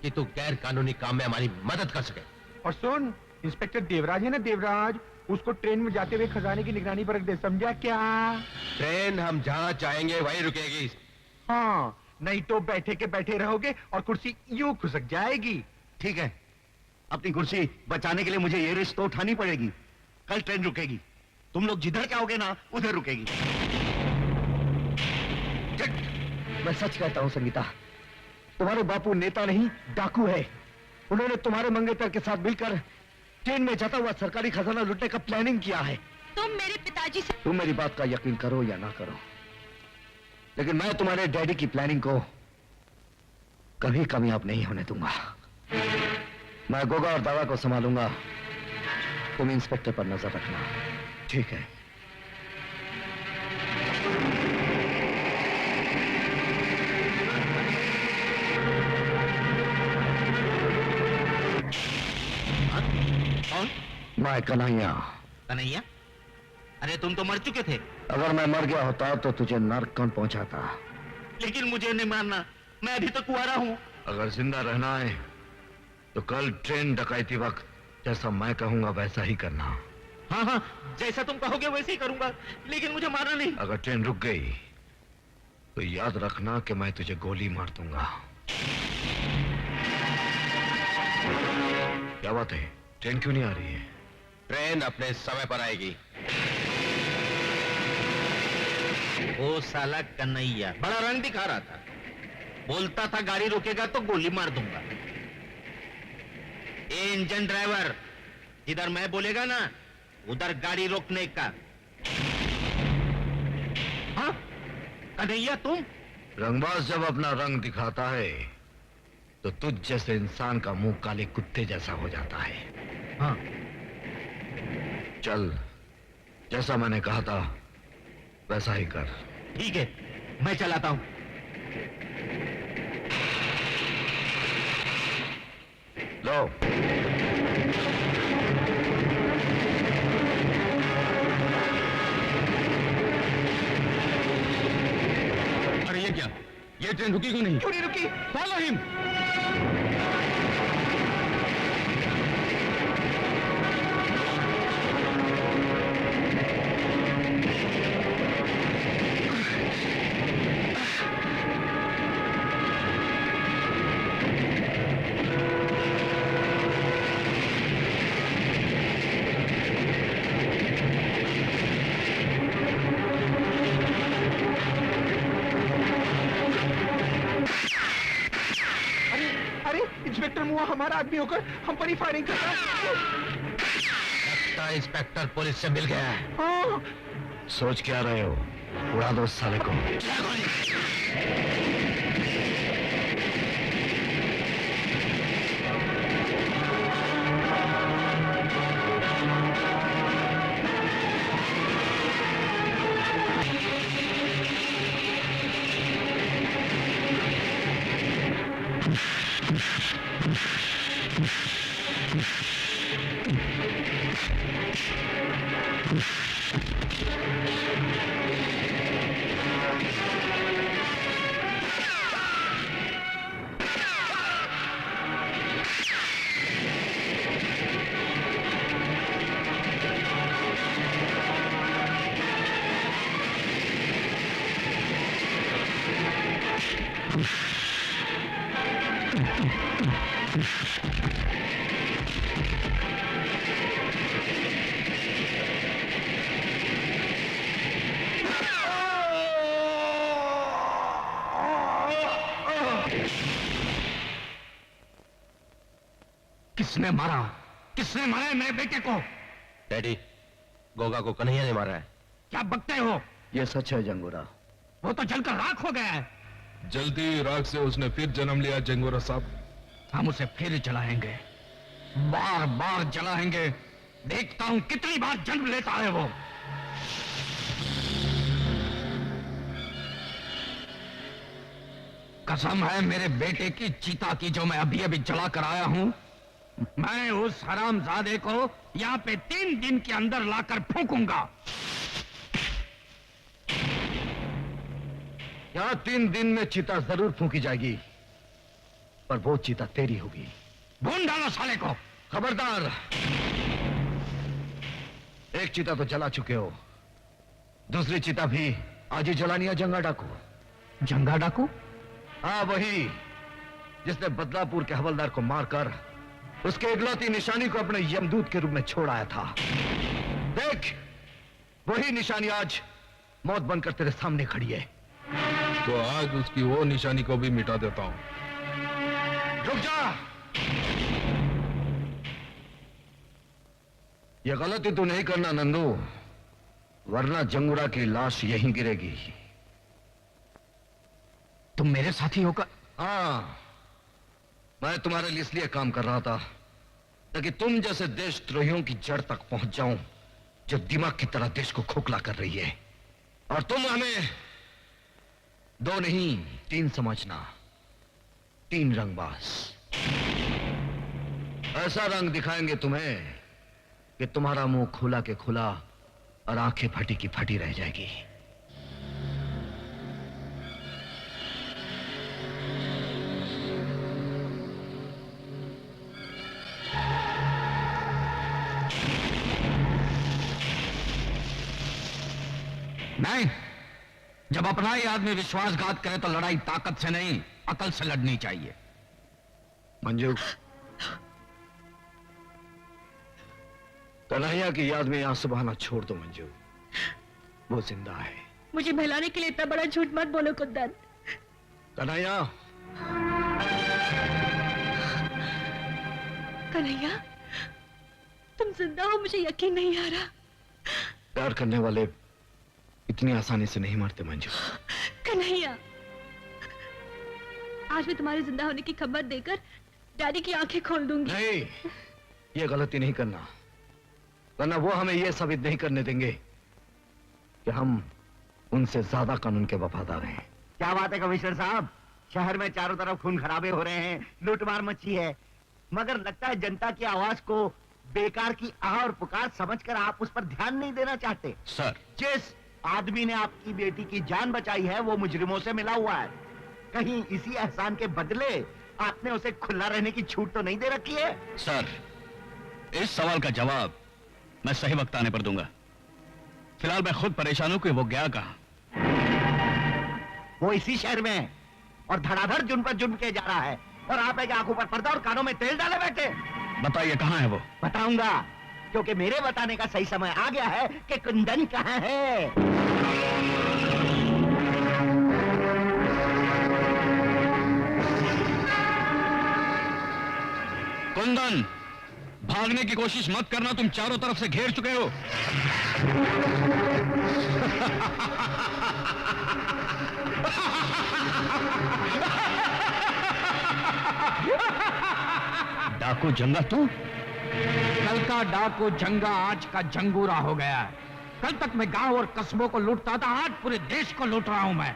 कि तू गैर कानूनी काम में हमारी मदद कर सके। और सुन, इंस्पेक्टर देवराज है ना, देवराज, उसको ट्रेन में जाते हुए खजाने की निगरानी पर रख दे, समझा क्या? ट्रेन हम जहाँ चाहेंगे वहीं रुकेगी। हाँ, नहीं तो बैठे के बैठे रहोगे और कुर्सी यूं खुसक जाएगी। ठीक है, अपनी कुर्सी बचाने के लिए मुझे ये रिस्क तो उठानी पड़ेगी। कल ट्रेन रुकेगी, तुम लोग जिधर जाओगे ना उधर रुकेगी। मैं सच कहता हूं संगीता, तुम्हारे बापू नेता नहीं डाकू है। उन्होंने तुम्हारे मंगेतर के साथ मिलकर ट्रेन में जाता हुआ सरकारी खजाना लूटने का प्लानिंग किया है। तुम मेरे पिताजी से तुम मेरी बात का यकीन करो या ना करो, लेकिन मैं तुम्हारे डैडी की प्लानिंग को कभी कामयाब नहीं होने दूंगा। मैं गोगा और दावा को संभालूंगा, तुम इंस्पेक्टर पर नजर रखना, ठीक है? मैं कन्हैया। कन्हैया? अरे तुम तो मर चुके थे। अगर मैं मर गया होता तो तुझे नर्क कौन पहुंचाता? लेकिन मुझे नहीं मारना, मैं अभी तो कुंवारा हूँ। अगर जिंदा रहना है तो कल ट्रेन डकैती वक्त जैसा मैं कहूंगा वैसा ही करना। हाँ हाँ, जैसा तुम कहोगे वैसे ही करूंगा, लेकिन मुझे मारना नहीं। अगर ट्रेन रुक गई तो याद रखना कि मैं तुझे गोली मार दूंगा। क्या बात है, ट्रेन क्यों नहीं आ रही है? ट्रेन अपने समय पर आएगी। वो साला कन्हैया बड़ा रंग दिखा रहा था, बोलता था गाड़ी रोकेगा तो गोली मार दूंगा। ए इंजन ड्राइवर, जिधर मैं बोलेगा ना उधर गाड़ी रोकने का। हाँ कन्हैया तुम? रंगबाज जब अपना रंग दिखाता है तो तुझ जैसे इंसान का मुंह काले कुत्ते जैसा हो जाता है। हाँ चल, जैसा मैंने कहा था वैसा ही कर। ठीक है, मैं चलाता हूं। लो। अरे ये क्या, ये ट्रेन रुकी क्यों नहीं? क्यों नहीं रुकी? Follow him. इंस्पेक्टर मुआ हमारा आदमी होकर हम पर ही फायरिंग कर रहा है। लगता है इंस्पेक्टर पुलिस से मिल गया है। हाँ। सोच क्या रहे हो? उड़ा दो उस साले को। किसने मारा? किसने मारा है मेरे बेटे को? डैडी, गोगा को कन्हैया ने मारा है। क्या बकते हो? ये सच है जंगूरा। वो तो जलकर राख हो गया है। जलती हुई राख से उसने फिर जन्म लिया जंगूरा साहब। हम उसे फिर जलाएंगे, बार बार जलाएंगे। देखता हूं कितनी बार जन्म लेता है वो। कसम है मेरे बेटे की चीता की जो मैं अभी अभी जला कर आया हूं। मैं उस हरामजादे को यहाँ पे 3 दिन के अंदर लाकर फूंकूंगा। यहाँ 3 दिन में चीता जरूर फूंकी जाएगी, पर वो चीता तेरी होगी। भून डालो साले को। खबरदार, एक चीता तो जला चुके हो, दूसरी चीता भी आज ही जलानी है। जंगा डाकू। जंगा डाकू? हाँ वही, जिसने बदलापुर के हवलदार को मारकर उसके इकलौती निशानी को अपने यमदूत के रूप में छोड़ आया था। देख, वही निशानी आज मौत बनकर तेरे सामने खड़ी है। तो आज उसकी वो निशानी को भी मिटा देता हूं। रुक जा। ये गलती तू नहीं करना नंदू, वरना जंगूरा की लाश यहीं गिरेगी। तुम मेरे साथी होकर? हाँ, मैं तुम्हारे लिए इसलिए काम कर रहा था ताकि तुम जैसे देशद्रोहियों की जड़ तक पहुंच जाऊं, जो दिमाग की तरह देश को खोखला कर रही है। और तुम हमें 2 नहीं 3 समझना। 3 रंगबाज। ऐसा रंग दिखाएंगे तुम्हें कि तुम्हारा मुंह खुला के खुला और आंखें फटी की फटी रह जाएगी। नहीं, जब अपना ही आदमी विश्वासघात करे तो लड़ाई ताकत से नहीं, अकल से लड़नी चाहिए। मंजू, कन्हैया की याद में आंसू बहाना छोड़ दो मंजू। वो जिंदा है। मुझे बहलाने के लिए इतना बड़ा झूठ मत बोलो कुंदन। कन्हैया, कन्हैया, तुम जिंदा हो, मुझे यकीन नहीं आ रहा। प्यार करने वाले इतनी आसानी से नहीं मरते मंजू। कन्हैया, आज मैं तुम्हारे जिंदा होने की खबर देकर डैडी की आंखें खोल दूंगी। नहीं, ये गलती नहीं करना, वरना वो हमें ये साबित नहीं करने देंगे कि हम उनसे ज्यादा कानून के वफादार हैं। क्या बात है कमिश्नर साहब, शहर में चारों तरफ खून खराबे हो रहे हैं, लूटमार मची है, मगर लगता है जनता की आवाज को बेकार की आह और पुकार समझकर आप उस पर ध्यान नहीं देना चाहते। सर, जिस आदमी ने आपकी बेटी की जान बचाई है वो मुजरिमों से मिला हुआ है। कहीं इसी एहसान के बदले आपने उसे खुला रहने की छूट तो नहीं दे रखी है? सर, इस सवाल का जवाब मैं सही वक्त आने पर दूंगा। फिलहाल मैं खुद परेशान हूं कि वो गया कहां। वो इसी शहर में है और धड़ाधड़ जुर्म पर जुर्म किया जा रहा है, और आप एक आंखों पर पर्दा और कानों में तेल डाले बैठे। बताइए कहां है वो? बताऊंगा, क्योंकि मेरे बताने का सही समय आ गया है कि कुंदन कहां है। कुंदन, भागने की कोशिश मत करना, तुम चारों तरफ से घेर चुके हो। डाकू जंगा तू? कल का डाकू जंगा आज का जंगूरा हो गया है। कल तक मैं गांव और कस्बों को लूटता था, आज पूरे देश को लूट रहा हूं मैं।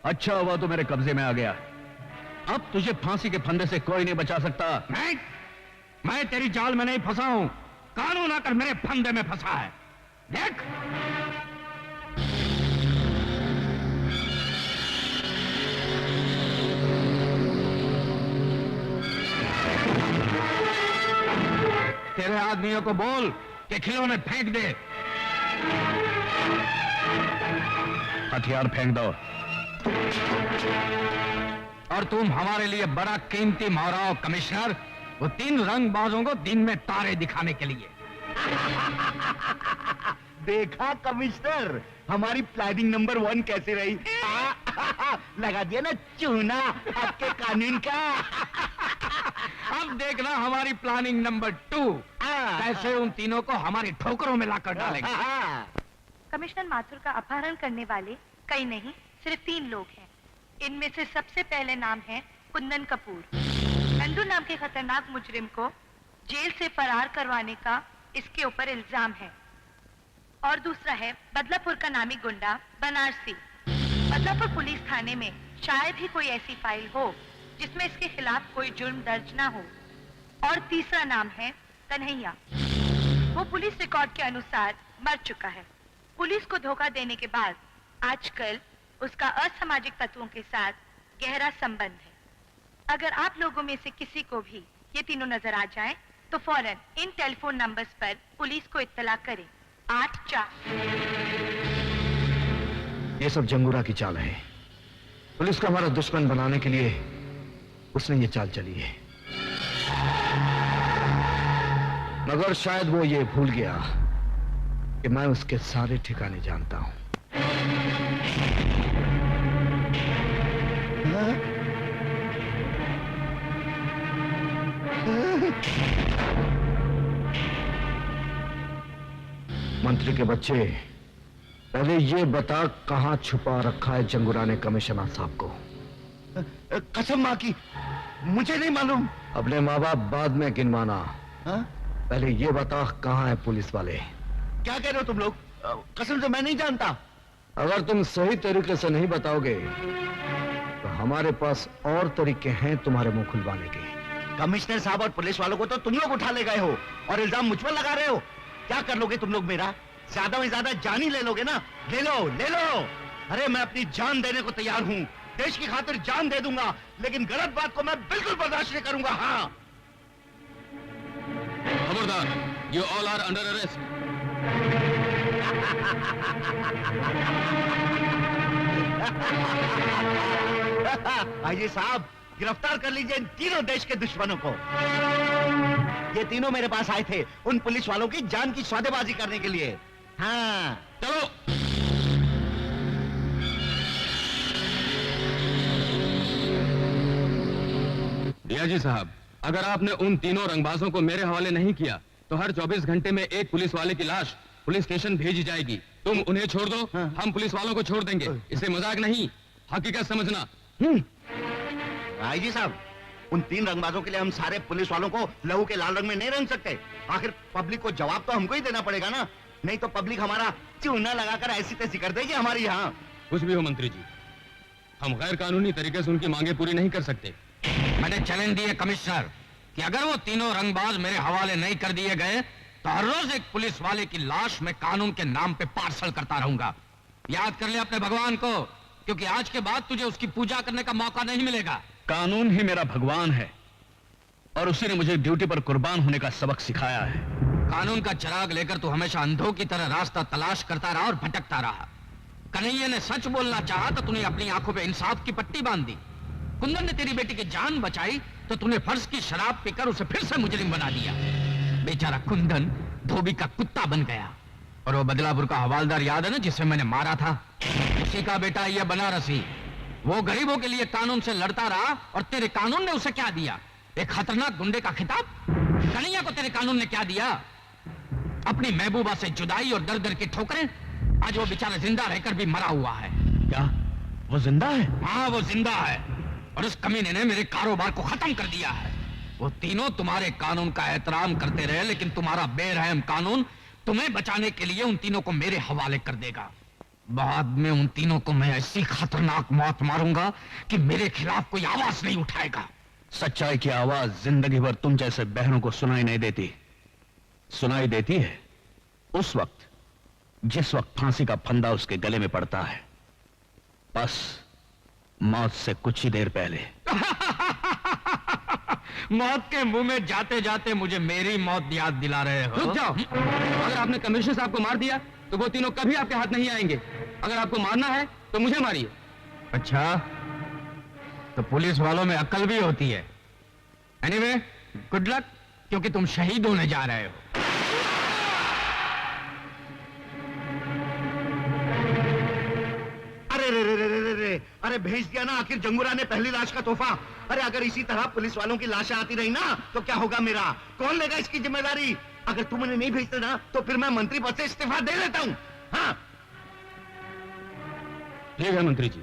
अच्छा हुआ तो मेरे कब्जे में आ गया। अब तुझे फांसी के फंदे से कोई नहीं बचा सकता। नहीं, मैं तेरी जाल में नहीं फंसा हूं, कानून आकर मेरे फंदे में फंसा है। देख, तेरे आदमियों को बोल कि खिलौने फेंक दे। हथियार फेंक दो। और तुम हमारे लिए बड़ा कीमती मोहराओ कमिश्नर, वो 3 रंगबाजों को दिन में तारे दिखाने के लिए। देखा कमिश्नर, हमारी प्लानिंग नंबर 1 कैसी रही? लगा दिया ना चूना आपके कानून का। अब देखना हमारी प्लानिंग नंबर 2 कैसे उन तीनों को हमारी ठोकरों में लाकर डालेंगे। कमिश्नर माथुर का अपहरण करने वाले कई नहीं, सिर्फ 3 लोग हैं। इनमें से सबसे पहले नाम है कुंदन कपूर। नंदू नाम के खतरनाक मुजरिम को जेल से फरार करवाने का इसके ऊपर इल्जाम है। और दूसरा है बदलापुर का नामी गुंडा बनारसी। बदलापुर पुलिस थाने में शायद ही कोई ऐसी फाइल हो जिसमें इसके खिलाफ कोई जुर्म दर्ज ना हो। और तीसरा नाम है कन्हैया। वो पुलिस रिकॉर्ड के अनुसार मर चुका है। पुलिस को धोखा देने के बाद आजकल उसका असामाजिक तत्वों के साथ गहरा संबंध है। अगर आप लोगों में से किसी को भी ये तीनों नजर आ जाएं, तो फौरन इन टेलीफोन नंबर्स पर पुलिस को इत्तला करें। 84। ये सब जंगूरा की चाल है। पुलिस को हमारा दुश्मन बनाने के लिए उसने ये चाल चली है, मगर शायद वो ये भूल गया कि मैं उसके सारे ठिकाने जानता हूं। मंत्री के बच्चे, पहले ये बता कहां छुपा रखा है जंगूरा ने कमिश्नर साहब को? कसम मां की, मुझे नहीं मालूम। अपने माँ बाप बाद में गिनवाना, पहले ये बता कहां है पुलिस वाले? क्या कह रहे हो तुम लोग? कसम से मैं नहीं जानता। अगर तुम सही तरीके से नहीं बताओगे तो हमारे पास और तरीके हैं तुम्हारे मुंह खुलवाने के। कमिश्नर साहब और पुलिस वालों को तो तुम लोग उठा ले गए हो और इल्जाम मुझ पर लगा रहे हो। क्या कर लोगे तुम लोग मेरा? ज्यादा में ज्यादा जान ही ले लोगे ना? ले लो, ले लो। अरे मैं अपनी जान देने को तैयार हूँ, देश की खातिर जान दे दूंगा, लेकिन गलत बात को मैं बिल्कुल बर्दाश्त नहीं करूंगा। हाँ, खबरदार, you all are under arrest. आइए साहब, गिरफ्तार कर लीजिए इन तीनों देश के दुश्मनों को। ये तीनों मेरे पास आए थे उन पुलिस वालों की जान की सौदेबाजी करने के लिए। हाँ, चलो। जी साहब, अगर आपने उन तीनों रंगबाजों को मेरे हवाले नहीं किया तो हर 24 घंटे में एक पुलिस वाले की लाश पुलिस स्टेशन भेजी जाएगी। तुम उन्हें छोड़ दो, हम पुलिस वालों को छोड़ देंगे। इसे मजाक नहीं, हकीकत समझना। जी साहब, उन तीन रंगबाजों के लिए हम सारे पुलिस वालों को लहू के लाल रंग में नहीं रंग सकते। आखिर पब्लिक को जवाब तो हमको ही देना पड़ेगा ना, नहीं तो पब्लिक हमारा चूना लगाकर ऐसी तैसी कर देगी हमारी यहाँ। कुछ भी हो मंत्री जी, हम गैर कानूनी तरीके से उनकी मांगे पूरी नहीं कर सकते। मैंने चैलेंज दिए कमिश्नर कि अगर वो तीनों रंगबाज मेरे हवाले नहीं कर दिए गए तो हर रोज एक पुलिस वाले की लाश मैं कानून के नाम पे पार्सल करता रहूंगा। याद कर ले अपने भगवान को, क्योंकि आज के बाद तुझे उसकी पूजा करने का मौका नहीं मिलेगा। कानून ही मेरा भगवान है और उसी ने मुझे ड्यूटी पर कुर्बान होने का सबक सिखाया है। कानून का चिराग लेकर तू हमेशा अंधों की तरह रास्ता तलाश करता रहा और भटकता रहा। कन्हैया ने सच बोलना चाहा तो तूने अपनी आंखों पे इंसाफ की पट्टी बांध दी। कुंदन ने तेरी बेटी की जान बचाई तो तूने फर्ज की शराब पीकर उसे फिर से मुजरिम बना दिया। बेचारा कुंदन धोबी का कुत्ता बन गया। और वो बदलापुर का हवालदार याद है ना, जिसे मैंने मारा था? उसी का बेटा ये बनारसी। वो गरीबों के लिए कानून से लड़ता रहा और तेरे कानून ने उसे क्या दिया? एक खतरनाक गुंडे का खिताब। कन्हैया को तेरे कानून ने क्या दिया? अपनी महबूबा से जुदाई और दर दर की ठोकरें। आज वो बेचारा जिंदा रहकर भी मरा हुआ है। क्या वो जिंदा है? हाँ, वो जिंदा है और उस कमीने ने मेरे कारोबार को खत्म कर दिया है। वो तीनों तुम्हारे कानून का एहतराम करते रहे, लेकिन तुम्हारा बेरहम कानून तुम्हें बचाने के लिए उन तीनों को मेरे हवाले कर देगा। बाद में उन तीनों को मैं ऐसी खतरनाक मौत मारूंगा कि मेरे खिलाफ कोई आवाज नहीं उठाएगा। सच्चाई की आवाज जिंदगी भर तुम जैसे बहनों को सुनाई नहीं देती। सुनाई देती है उस वक्त जिस वक्त फांसी का फंदा उसके गले में पड़ता है, बस मौत से कुछ ही देर पहले। मौत के मुंह में जाते जाते मुझे मेरी मौत याद दिला रहे हो। रुक जाओ। अगर आपने कमिश्नर साहब को मार दिया तो वो तीनों कभी आपके हाथ नहीं आएंगे। अगर आपको मारना है तो मुझे मारिए। अच्छा, तो पुलिस वालों में अक्ल भी होती है। एनीवे, गुड लक, क्योंकि तुम शहीद होने जा रहे हो। अरे भेज दिया ना आखिर जंगूरा ने पहली लाश का तोहफा। अरे अगर इसी तरह पुलिस वालों की लाशें आती रही ना तो क्या होगा मेरा? कौन लेगा इसकी जिम्मेदारी? अगर तुम उन्हें नहीं भेजते ना तो फिर मैं मंत्री पद से इस्तीफा दे देता हूँ। हाँ, ठीक है मंत्री जी,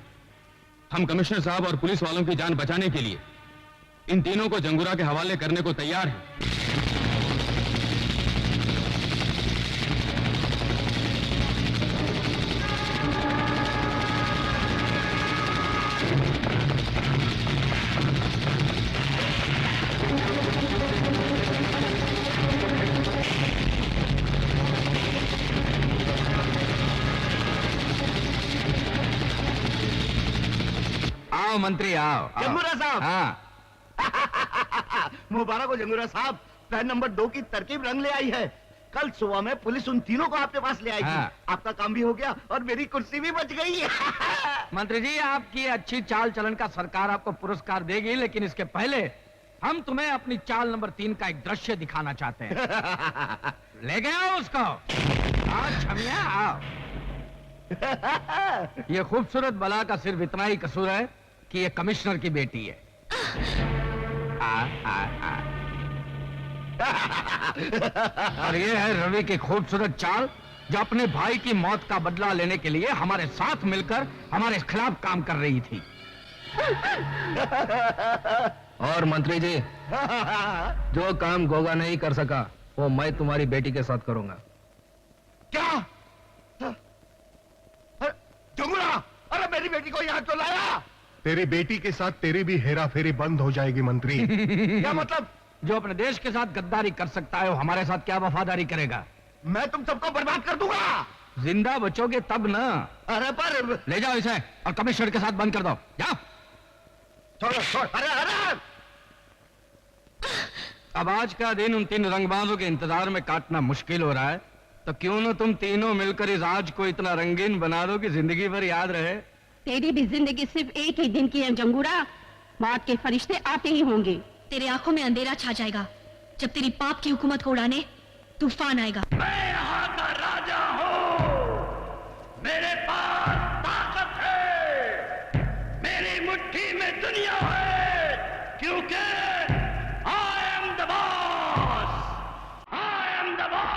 हम कमिश्नर साहब और पुलिस वालों की जान बचाने के लिए इन तीनों को जंगूरा के हवाले करने को तैयार हैं। आओ मंत्री, आओ। जंगूरा साहब। हाँ। मुबारक हो जंगूरा साहब, प्लान नंबर 2 की तरकीब रंग ले आई है। कल सुबह में पुलिस उन तीनों को आपके पास ले आएगी। हाँ। आपका काम भी हो गया और मेरी कुर्सी भी बच गई। मंत्री जी, आपकी अच्छी चाल चलन का सरकार आपको पुरस्कार देगी, लेकिन इसके पहले हम तुम्हें अपनी चाल नंबर 3 का एक दृश्य दिखाना चाहते हैं। ले गए आओ उसको। आओ छमिया, आओ। ये खूबसूरत बला का सिर्फ इतना ही कसूर है कि ये कमिश्नर की बेटी है। और ये है रवि की खूबसूरत चाल, जो अपने भाई की मौत का बदला लेने के लिए हमारे साथ मिलकर हमारे खिलाफ काम कर रही थी। और मंत्री जी, जो काम गोगा नहीं कर सका वो मैं तुम्हारी बेटी के साथ करूंगा। क्या? जंगूरा, अरे मेरी बेटी को यहाँ क्यों लाया? तेरी बेटी के साथ तेरी भी हेरा फेरी बंद हो जाएगी मंत्री। क्या मतलब? जो अपने देश के साथ गद्दारी कर सकता है वो हमारे साथ क्या वफादारी करेगा? मैं तुम सबको बर्बाद कर दूंगा। जिंदा बचोगे तब ना। अरे पर ले जाओ इसे और कमिश्नर के साथ बंद कर दो। जाओ। छोड़। अरे अब आज का दिन उन 3 रंगबाजों के इंतजार में काटना मुश्किल हो रहा है, तो क्यों ना तुम तीनों मिलकर इस आज को इतना रंगीन बना दो कि जिंदगी भर याद रहे। तेरी भी जिंदगी सिर्फ एक ही दिन की है जंगूरा। मौत के फरिश्ते आते ही होंगे। तेरे आंखों में अंधेरा छा जाएगा जब तेरी पाप की हुकूमत को उड़ाने तूफान आएगा। मैं यहाँ का राजा हूँ, मेरे पास ताकत है, मेरी मुट्ठी में दुनिया है, क्योंकि I am the boss, I am the boss।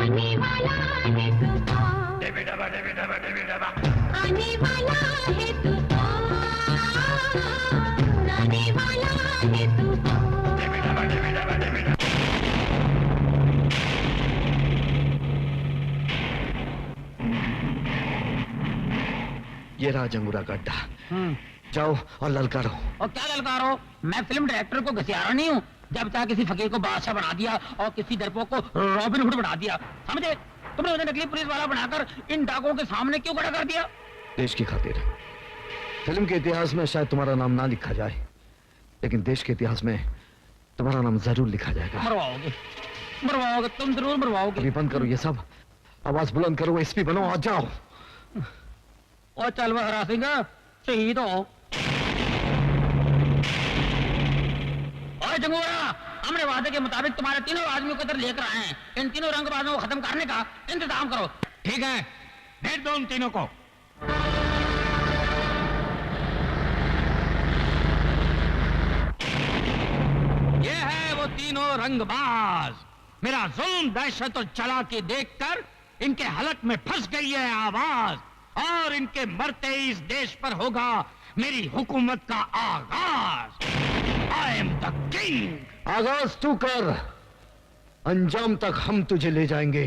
आने वाला है आने वाला है तूफान, आने वाला है तूफान, आने वाला है तूफान। ये रहा जंगूरा का अड्डा। जाओ और ललकारो। और क्या ललकारो? मैं फिल्म डायरेक्टर को घसियारा नहीं हूँ। जब चाहे किसी फकीर को बादशाह बना दिया और किसी डरपोक को रॉबिन हुड बना दिया, समझे? तुमने उन्हें नकली पुलिस वाला बनाकर इन डाकुओं के सामने क्यों खड़ा कर दिया? देश की खातिर। फिल्म के इतिहास में शायद तुम्हारा नाम ना लिखा जाए, लेकिन देश के इतिहास में तुम्हारा नाम जरूर लिखा जाएगा। मरवाओगे, मरवाओगे, तुम जरूर मरवाओगे। अभी बंद करो ये सब, आवाज बुलंद करो, एसपी बनो और जाओ। और चल वह हरा सिंह, शहीद हो। और जंगूरा हमने वादे के मुताबिक तुम्हारे तीनों आदमियों को इधर लेकर आए हैं। इन तीनों रंगबाजों को खत्म करने का इंतजाम करो। ठीक है, भेज दो उन तीनों को। ये है वो तीनों रंगबाज। मेरा जुल्म, दहशत और चालाकी देखकर इनके हलक में फंस गई है आवाज, और इनके मरते ही इस देश पर होगा मेरी हुकूमत का आगाज। I am the king. आगाज तू कर, अंजाम तक हम तुझे ले जाएंगे।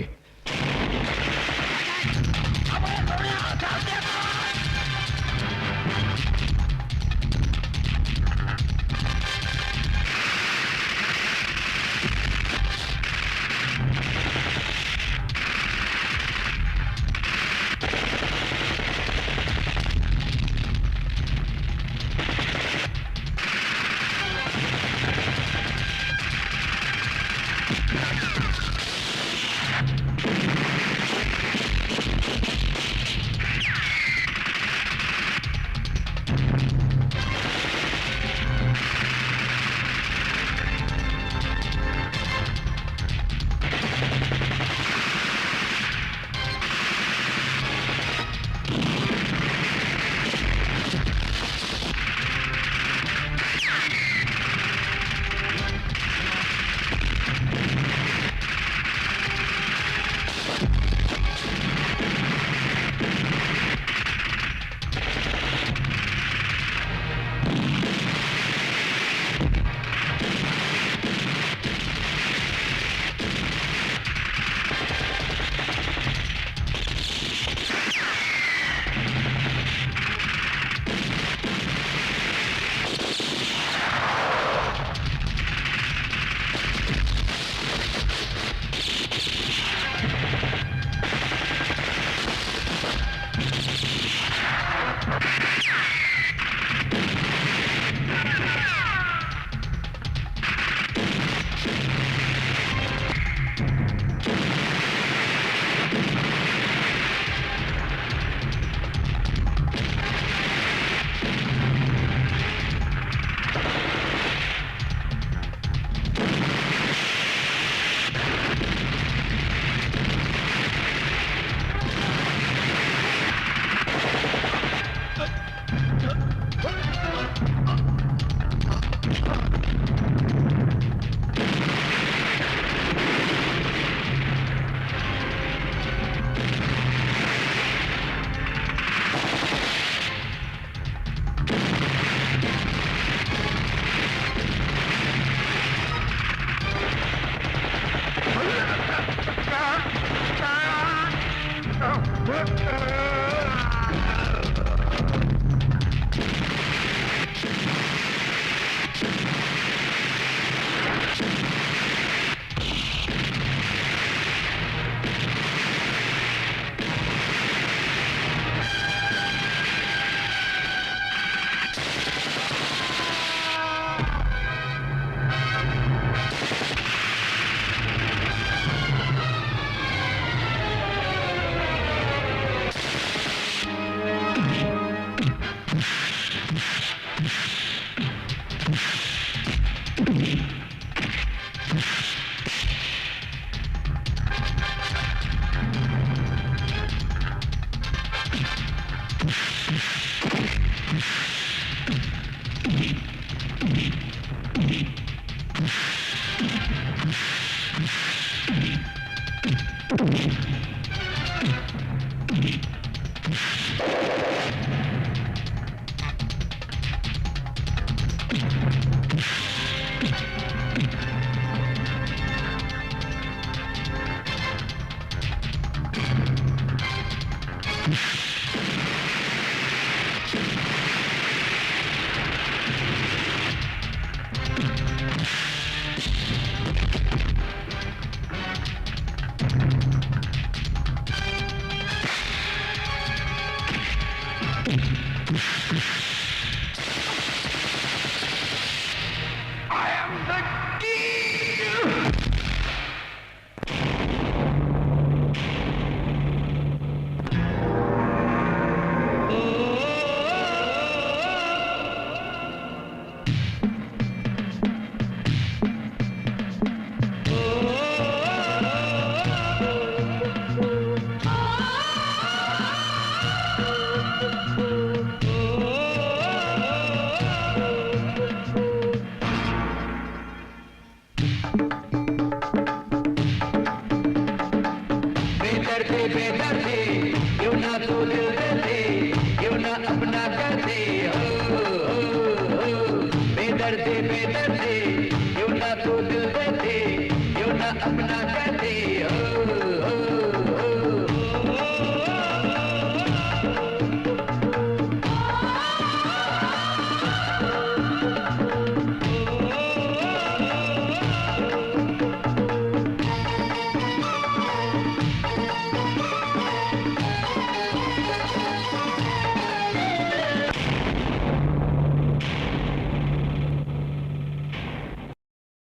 I am बेदर्दी क्यों ना तू दिल